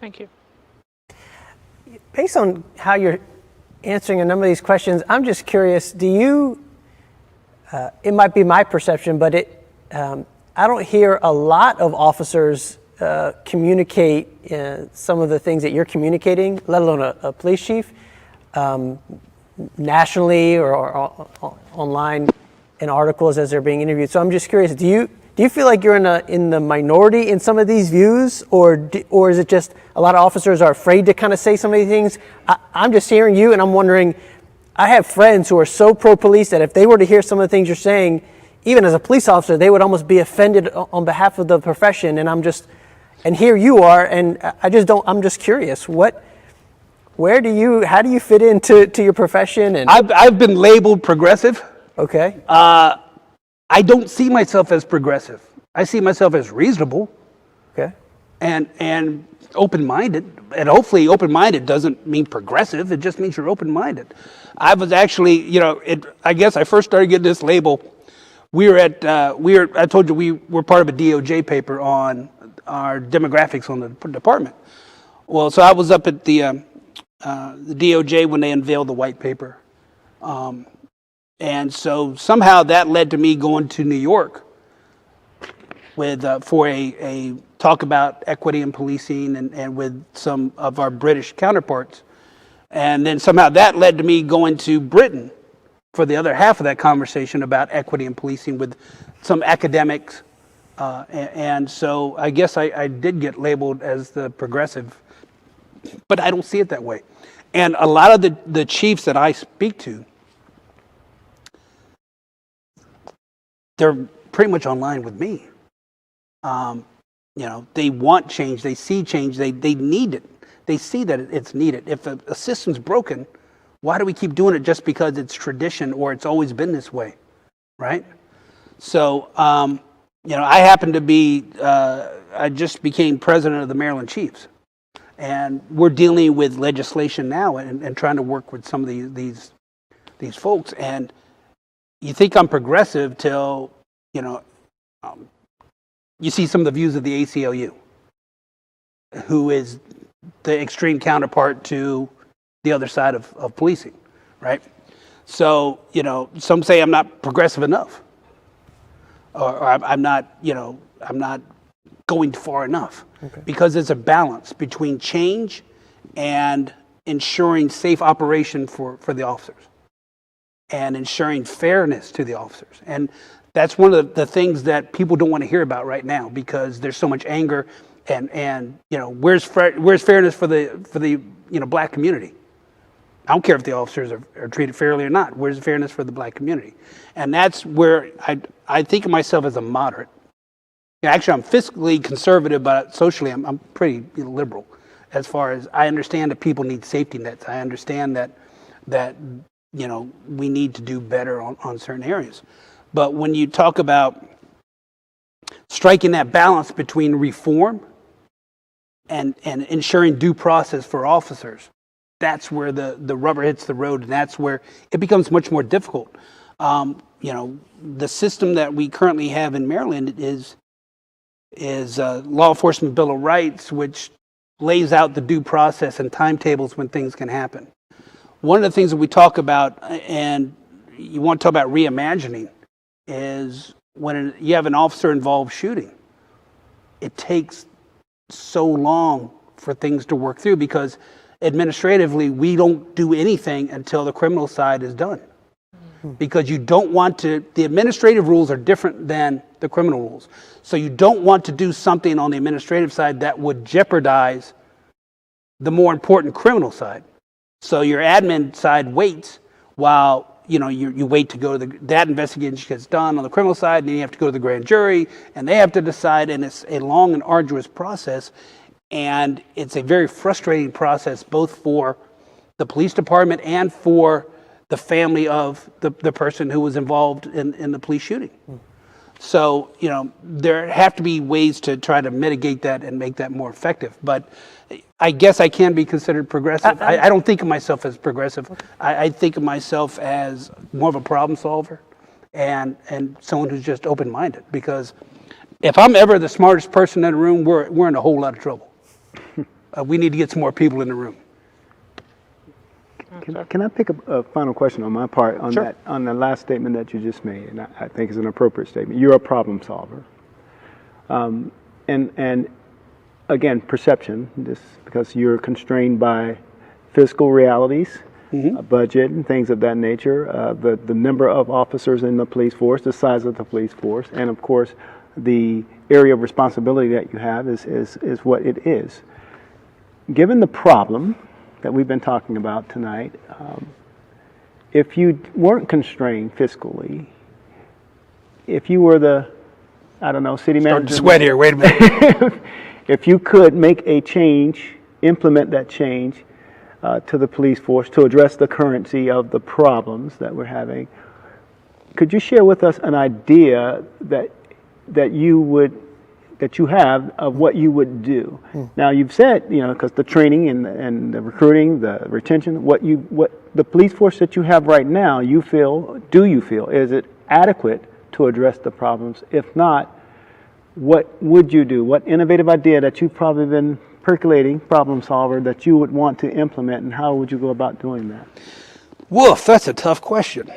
Thank you. Based on how you're answering a number of these questions, I'm just curious, do you, it might be my perception, but I don't hear a lot of officers communicate some of the things that you're communicating, let alone a police chief, nationally or online in articles as they're being interviewed. So I'm just curious, do you feel like you're in the minority in some of these views, or is it just a lot of officers are afraid to kind of say some of these things? I'm just hearing you, and I'm wondering, I have friends who are so pro-police that if they were to hear some of the things you're saying, even as a police officer, they would almost be offended on behalf of the profession. And here you are, and I'm just curious, how do you fit into your profession? And I've been labeled progressive. Okay. I don't see myself as progressive. I see myself as reasonable. Okay. And open-minded. And hopefully open-minded doesn't mean progressive. It just means you're open-minded. I was actually, I guess I first started getting this label. I told you we were part of a DOJ paper on our demographics on the department. Well, so I was up at the DOJ when they unveiled the white paper. And so somehow that led to me going to New York for a talk about equity in policing and with some of our British counterparts. And then somehow that led to me going to Britain for the other half of that conversation about equity in policing with some academics. And so I guess I did get labeled as the progressive, but I don't see it that way. And a lot of the chiefs that I speak to, they're pretty much online with me. They want change. They see change. They need it. They see that it's needed. If a system's broken, why do we keep doing it just because it's tradition or it's always been this way, right? So, I happen to be, I just became president of the Maryland Chiefs. And we're dealing with legislation now and trying to work with some of these these folks. And you think I'm progressive till, you see some of the views of the ACLU, who is the extreme counterpart to the other side of policing, right? So, some say I'm not progressive enough, or I'm not going far enough, because there's a balance between change and ensuring safe operation for the officers and ensuring fairness to the officers. And that's one of the things that people don't want to hear about right now, because there's so much anger and where's fairness for the black community? I don't care if the officers are treated fairly or not. Where's the fairness for the black community? And that's where I think of myself as a moderate. Actually, I'm fiscally conservative, but socially I'm pretty liberal, as far as I understand that people need safety nets. I understand that we need to do better on certain areas. But when you talk about striking that balance between reform and ensuring due process for officers, that's where the rubber hits the road, and that's where it becomes much more difficult. The system that we currently have in Maryland is Law Enforcement Bill of Rights, which lays out the due process and timetables when things can happen. One of the things that we talk about, and you want to talk about reimagining, is when you have an officer-involved shooting, it takes so long for things to work through, because administratively we don't do anything until the criminal side is done. Because you don't want to, the administrative rules are different than the criminal rules. So you don't want to do something on the administrative side that would jeopardize the more important criminal side. So your admin side waits while you wait to go to that investigation gets done on the criminal side, and then you have to go to the grand jury, and they have to decide, and it's a long and arduous process, and it's a very frustrating process, both for the police department and for the family of the person who was involved in the police shooting. So, there have to be ways to try to mitigate that and make that more effective. But I guess I can be considered progressive. I don't think of myself as progressive. I think of myself as more of a problem solver and someone who's just open-minded. Because if I'm ever the smartest person in the room, we're in a whole lot of trouble. We need to get some more people in the room. Can I pick up a final question on my part on Sure. that, on the last statement that you just made? And I think it's an appropriate statement. You're a problem solver. And again, perception, this because you're constrained by fiscal realities, a budget and things of that nature, the number of officers in the police force, the size of the police force, and of course, the area of responsibility that you have is what it is. Given the problem that we've been talking about tonight, if you weren't constrained fiscally, if you were the, city manager. Starting to sweat here, wait a minute. If you could make a change, implement that change to the police force to address the currency of the problems that we're having, could you share with us an idea that you have of what you would do? Now you've said, because the training and the recruiting, the retention, what the police force that you have right now, do you feel is it adequate to address the problems? If not, what would you do? What innovative idea that you've probably been percolating, problem solver, that you would want to implement, and how would you go about doing that? Woof, that's a tough question.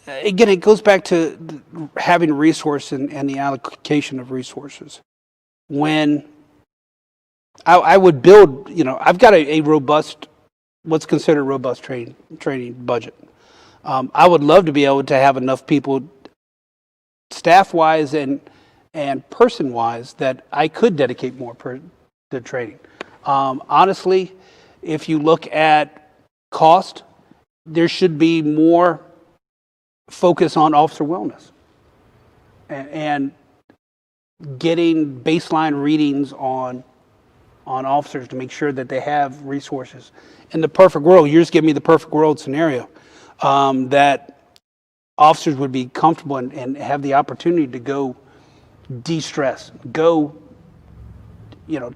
Again, it goes back to having resource and the allocation of resources. When I would build, I've got a robust, what's considered robust training budget. I would love to be able to have enough people, staff-wise and person-wise, that I could dedicate more to training. Honestly, if you look at cost, there should be more focus on officer wellness and getting baseline readings on officers to make sure that they have resources. In the perfect world, you just give me the perfect world scenario, that officers would be comfortable and have the opportunity to go de-stress, go,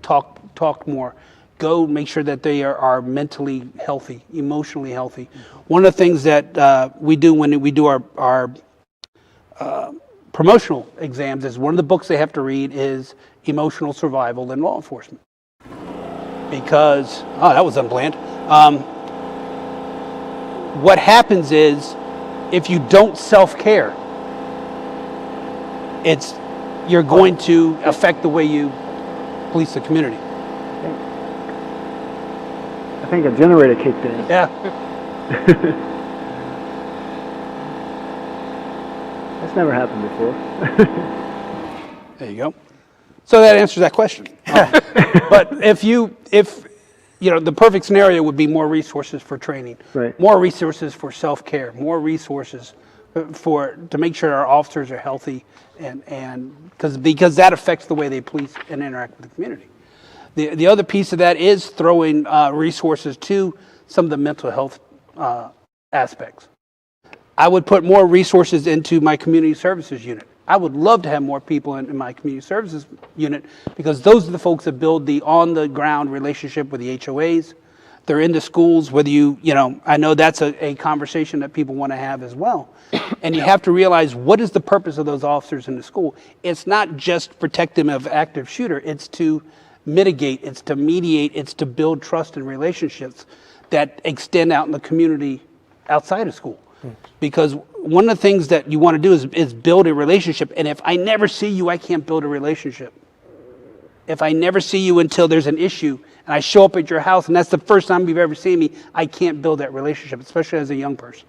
talk more, go make sure that they are mentally healthy, emotionally healthy. One of the things that we do when we do our promotional exams is one of the books they have to read is Emotional Survival in Law Enforcement. Because, that was unplanned. What happens is if you don't self-care, you're going to affect the way you police the community. I think a generator kicked in. Yeah. That's never happened before. There you go. So that answers that question. But if the perfect scenario would be more resources for training, Right. more resources for self-care, more resources to make sure our officers are healthy, and because that affects the way they police and interact with the community. The other piece of that is throwing resources to some of the mental health aspects. I would put more resources into my community services unit. I would love to have more people in my community services unit because those are the folks that build the on-the-ground relationship with the HOAs. They're in the schools, whether I know that's a conversation that people want to have as well. And you have to realize, what is the purpose of those officers in the school? It's not just protect them of active shooter. It's to mitigate, it's to mediate, it's to build trust and relationships that extend out in the community outside of school. Because one of the things that you want to do is build a relationship. And if I never see you, I can't build a relationship. If I never see you until there's an issue and I show up at your house and that's the first time you've ever seen me, I can't build that relationship, especially as a young person.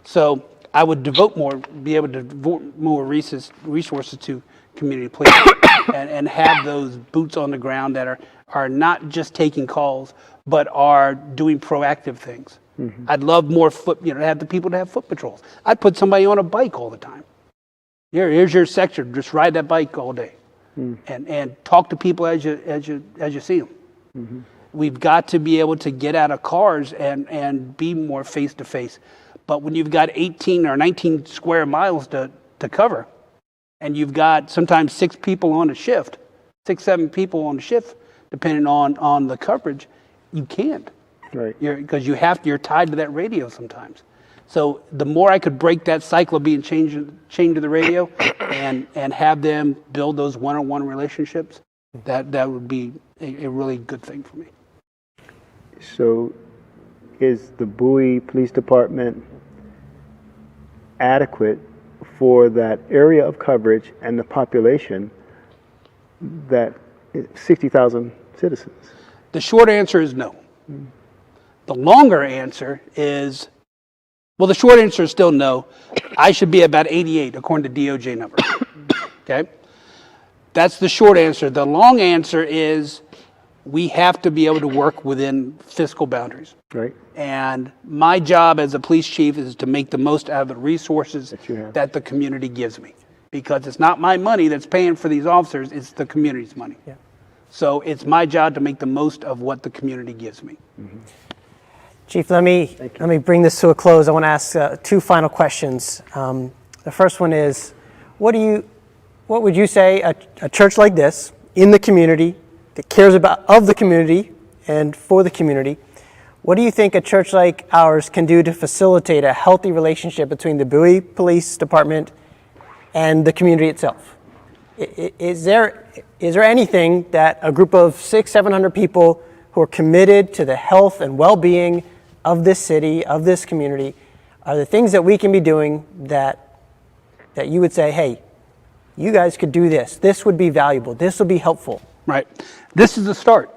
So I would be able to devote more resources to community policing and have those boots on the ground that are not just taking calls, but are doing proactive things. Mm-hmm. I'd love more to have the people to have foot patrols. I'd put somebody on a bike all the time. Here's your sector. Just ride that bike all day, and talk to people as you see them. Mm-hmm. We've got to be able to get out of cars and be more face to face. But when you've got 18 or 19 square miles to cover, and you've got sometimes 6 people on a shift, 7 people on a shift, depending on the coverage, you can't. Right. Because you're tied to that radio sometimes. So the more I could break that cycle of being chained to the radio and have them build those one-on-one relationships, that would be a really good thing for me. So is the Bowie Police Department adequate for that area of coverage and the population that 60,000 citizens? The short answer is no. The longer answer is, the short answer is still no. I should be about 88 according to DOJ numbers. Okay? That's the short answer. The long answer is we have to be able to work within fiscal boundaries. Right. And my job as a police chief is to make the most out of the resources that the community gives me. Because it's not my money that's paying for these officers, it's the community's money. Yeah. So it's my job to make the most of what the community gives me. Mm-hmm. Chief, let me bring this to a close. I want to ask 2 final questions. The first one is, what would you say a church like this in the community that cares of the community and for the community? What do you think a church like ours can do to facilitate a healthy relationship between the Bowie Police Department and the community itself? Is there anything that a group of 600-700 people who are committed to the health and well-being of this city, of this community, are the things that we can be doing that you would say, hey, you guys could do this. This would be valuable. This would be helpful. Right. This is the start.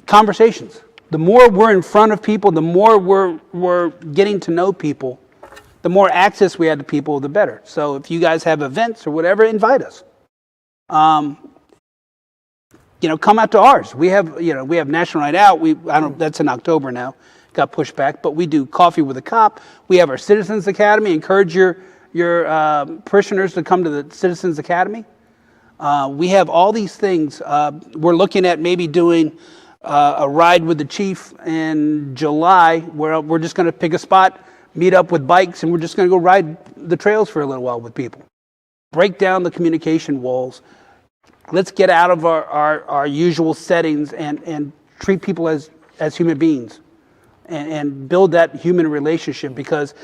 Conversations. The more we're in front of people, the more we're getting to know people, the more access we have to people, the better. So if you guys have events or whatever, invite us. Come out to ours. We have National Night Out. That's in October now. Got pushed back, but we do Coffee with a Cop. We have our Citizens Academy. Encourage your parishioners to come to the Citizens Academy. We have all these things. We're looking at maybe doing a ride with the chief in July, where we're just going to pick a spot, meet up with bikes, and we're just going to go ride the trails for a little while with people. Break down the communication walls. Let's get out of our usual settings and treat people as human beings and build that human relationship, because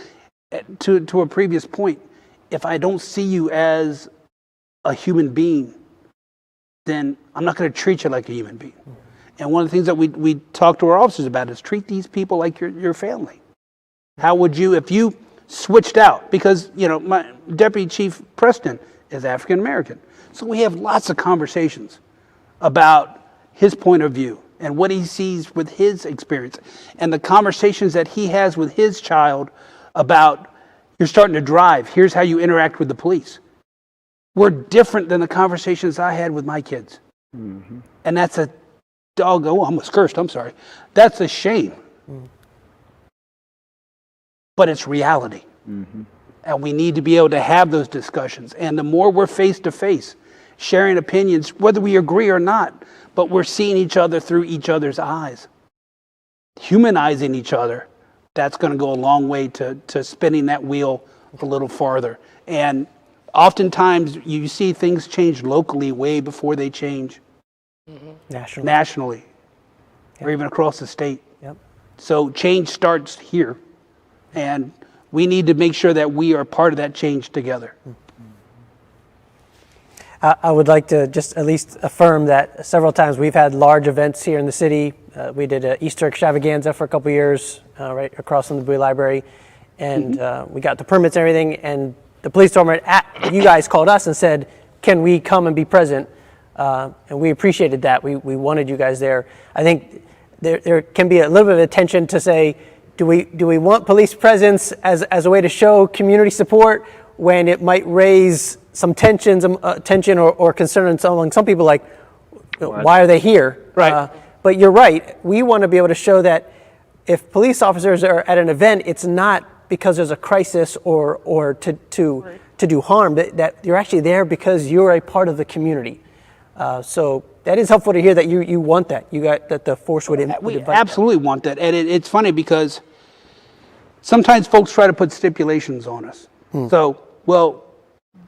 to a previous point, if I don't see you as a human being, then I'm not going to treat you like a human being. And one of the things that we talk to our officers about is treat these people like your family. How would you, if you switched out? Because, my Deputy Chief Preston is African American. So we have lots of conversations about his point of view and what he sees with his experience, and the conversations that he has with his child about, you're starting to drive, here's how you interact with the police. We're different than the conversations I had with my kids. Mm-hmm. And that's a doggone, I almost cursed, I'm sorry. That's a shame. But it's reality. Mm-hmm. And we need to be able to have those discussions. And the more we're face to face, sharing opinions, whether we agree or not, but we're seeing each other through each other's eyes, humanizing each other, that's going to go a long way to spinning that wheel a little farther. And oftentimes you see things change locally way before they change nationally, or even across the state. Yep. So change starts here, and we need to make sure that we are part of that change together. I would like to just at least affirm that several times we've had large events here in the city. We did an Easter extravaganza for a couple years right across from the Bowie Library, and we got the permits and everything, and the police department, you guys called us and said, can we come and be present? And we appreciated that. We wanted you guys there. I think there can be a little bit of a tension to say, do we want police presence as a way to show community support when it might raise some tension or concerns among some people, like, why are they here? Right. But you're right. We want to be able to show that if police officers are at an event, it's not because there's a crisis or to do harm. That you're actually there because you're a part of the community. So that is helpful to hear that you want that. You got that the force would invite. We absolutely want that, and it's funny because sometimes folks try to put stipulations on us. So, well,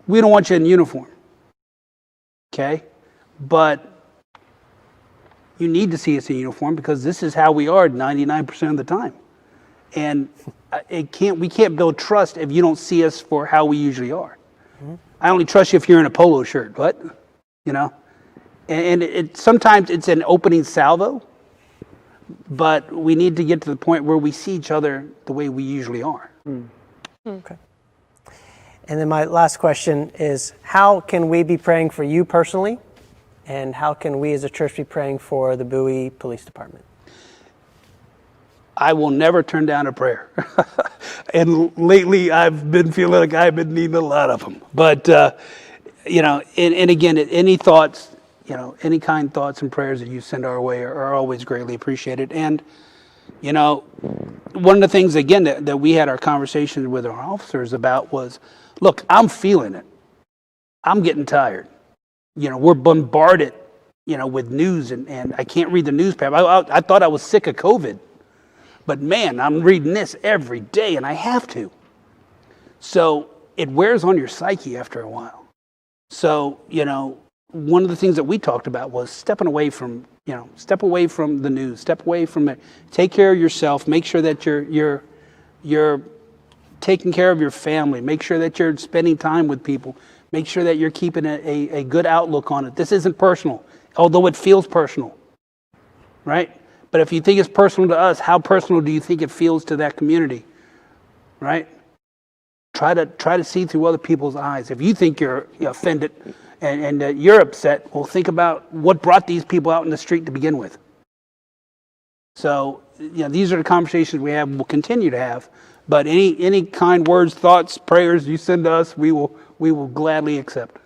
we don't want you in uniform, okay? But you need to see us in uniform because this is how we are 99% of the time. And we can't build trust if you don't see us for how we usually are. I only trust you if you're in a polo shirt, what? And sometimes it's an opening salvo, but we need to get to the point where we see each other the way we usually are. Okay. And then my last question is, how can we be praying for you personally, and how can we as a church be praying for the Bowie Police Department? I will never turn down a prayer. And lately I've been feeling like I've been needing a lot of them. But, and again, any thoughts, any kind thoughts and prayers that you send our way are always greatly appreciated. And, one of the things, again, that we had our conversations with our officers about was, look, I'm feeling it. I'm getting tired. We're bombarded, with news, and I can't read the newspaper. I thought I was sick of COVID. But man, I'm reading this every day, and I have to. So it wears on your psyche after a while. So, one of the things that we talked about was step away from the news, step away from it. Take care of yourself. Make sure that you're taking care of your family. Make sure that you're spending time with people. Make sure that you're keeping a good outlook on it. This isn't personal, although it feels personal, right? But if you think it's personal to us, how personal do you think it feels to that community, right? Try to see through other people's eyes. If you think you're offended and you're upset, well, think about what brought these people out in the street to begin with. So, these are the conversations we have and we'll continue to have. But any kind words, thoughts, prayers you send to us, we will gladly accept.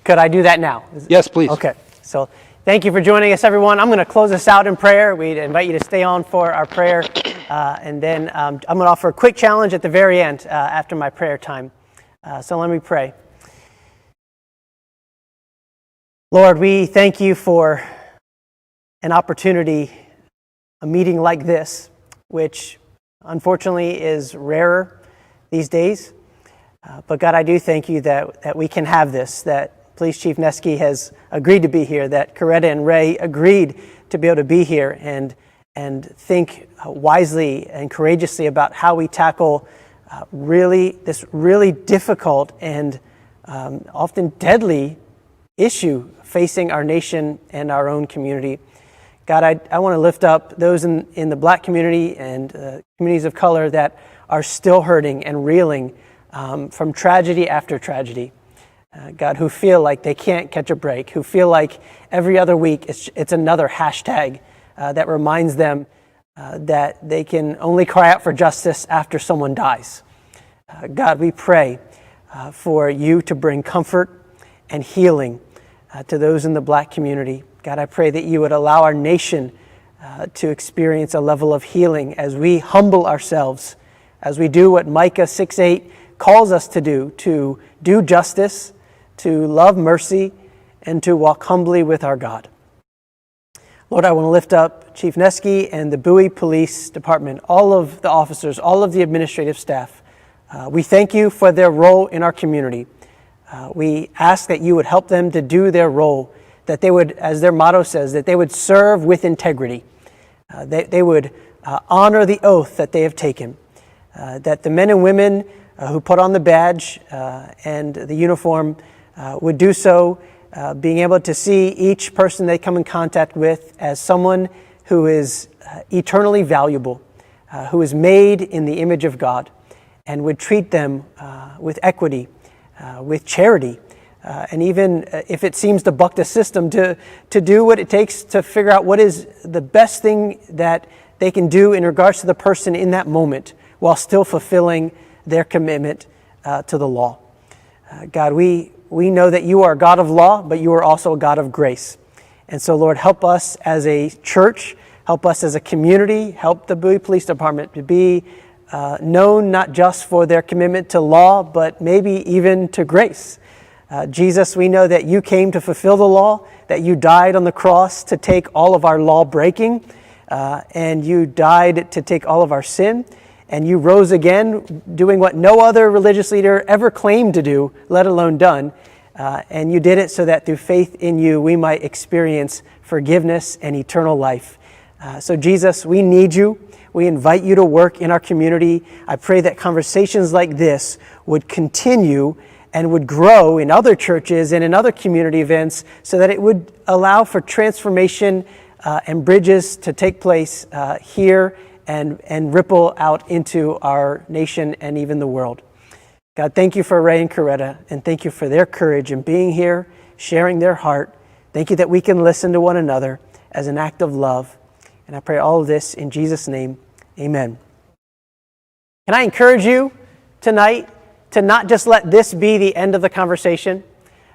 Could I do that now? Yes, please. Okay. So thank you for joining us, everyone. I'm going to close this out in prayer. We invite you to stay on for our prayer. And then I'm going to offer a quick challenge at the very end after my prayer time. So let me pray. Lord, we thank you for an opportunity, a meeting like this, which unfortunately is rarer these days. But God, I do thank you that we can have this, that Police Chief Nesky has agreed to be here, that Coretta and Ray agreed to be able to be here and think wisely and courageously about how we tackle this really difficult and often deadly issue facing our nation and our own community. God, I want to lift up those in the Black community and communities of color that are still hurting and reeling from tragedy after tragedy. God, who feel like they can't catch a break, who feel like every other week it's another hashtag that reminds them that they can only cry out for justice after someone dies. God, we pray for you to bring comfort and healing to those in the Black community. God, I pray that you would allow our nation to experience a level of healing as we humble ourselves, as we do what Micah 6:8 calls us to do justice, to love mercy, and to walk humbly with our God. Lord, I want to lift up Chief Nesky and the Bowie Police Department, all of the officers, all of the administrative staff. We thank you for their role in our community. We ask that you would help them to do their role, that they would, as their motto says, that they would serve with integrity. They would honor the oath that they have taken, that the men and women who put on the badge and the uniform would do so, being able to see each person they come in contact with as someone who is eternally valuable, who is made in the image of God, and would treat them with equity, with charity, and even if it seems to buck the system, to do what it takes to figure out what is the best thing that they can do in regards to the person in that moment, while still fulfilling their commitment to the law. God, we know that you are a God of law, but you are also a God of grace. And so, Lord, help us as a church, help us as a community, help the Bowie Police Department to be known not just for their commitment to law, but maybe even to grace. Jesus, we know that you came to fulfill the law, that you died on the cross to take all of our law breaking, and you died to take all of our sin, and you rose again doing what no other religious leader ever claimed to do, let alone done. And you did it so that through faith in you, we might experience forgiveness and eternal life. So Jesus, we need you. We invite you to work in our community. I pray that conversations like this would continue and would grow in other churches and in other community events, so that it would allow for transformation and bridges to take place here and ripple out into our nation and even the world. God, thank you for Ray and Coretta, and thank you for their courage in being here, sharing their heart. Thank you that we can listen to one another as an act of love. And I pray all of this in Jesus' name, amen. Can I encourage you tonight to not just let this be the end of the conversation?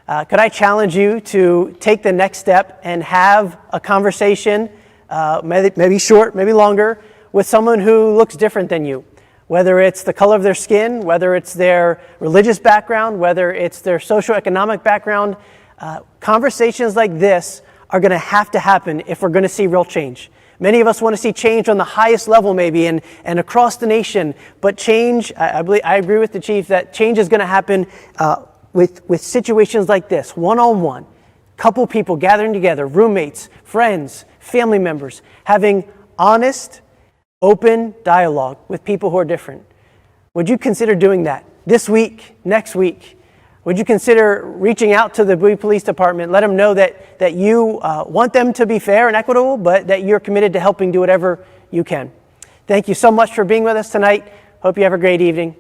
Could I challenge you to take the next step and have a conversation, maybe short, maybe longer, with someone who looks different than you? Whether it's the color of their skin, whether it's their religious background, whether it's their socioeconomic background, conversations like this are going to have to happen if we're going to see real change. Many of us want to see change on the highest level maybe and across the nation, but change, I agree with the chief that change is going to happen with situations like this, one-on-one, couple people gathering together, roommates, friends, family members, having honest, open dialogue with people who are different. Would you consider doing that this week, next week? Would you consider reaching out to the Bowie Police Department, let them know that you want them to be fair and equitable, but that you're committed to helping do whatever you can? Thank you so much for being with us tonight. Hope you have a great evening.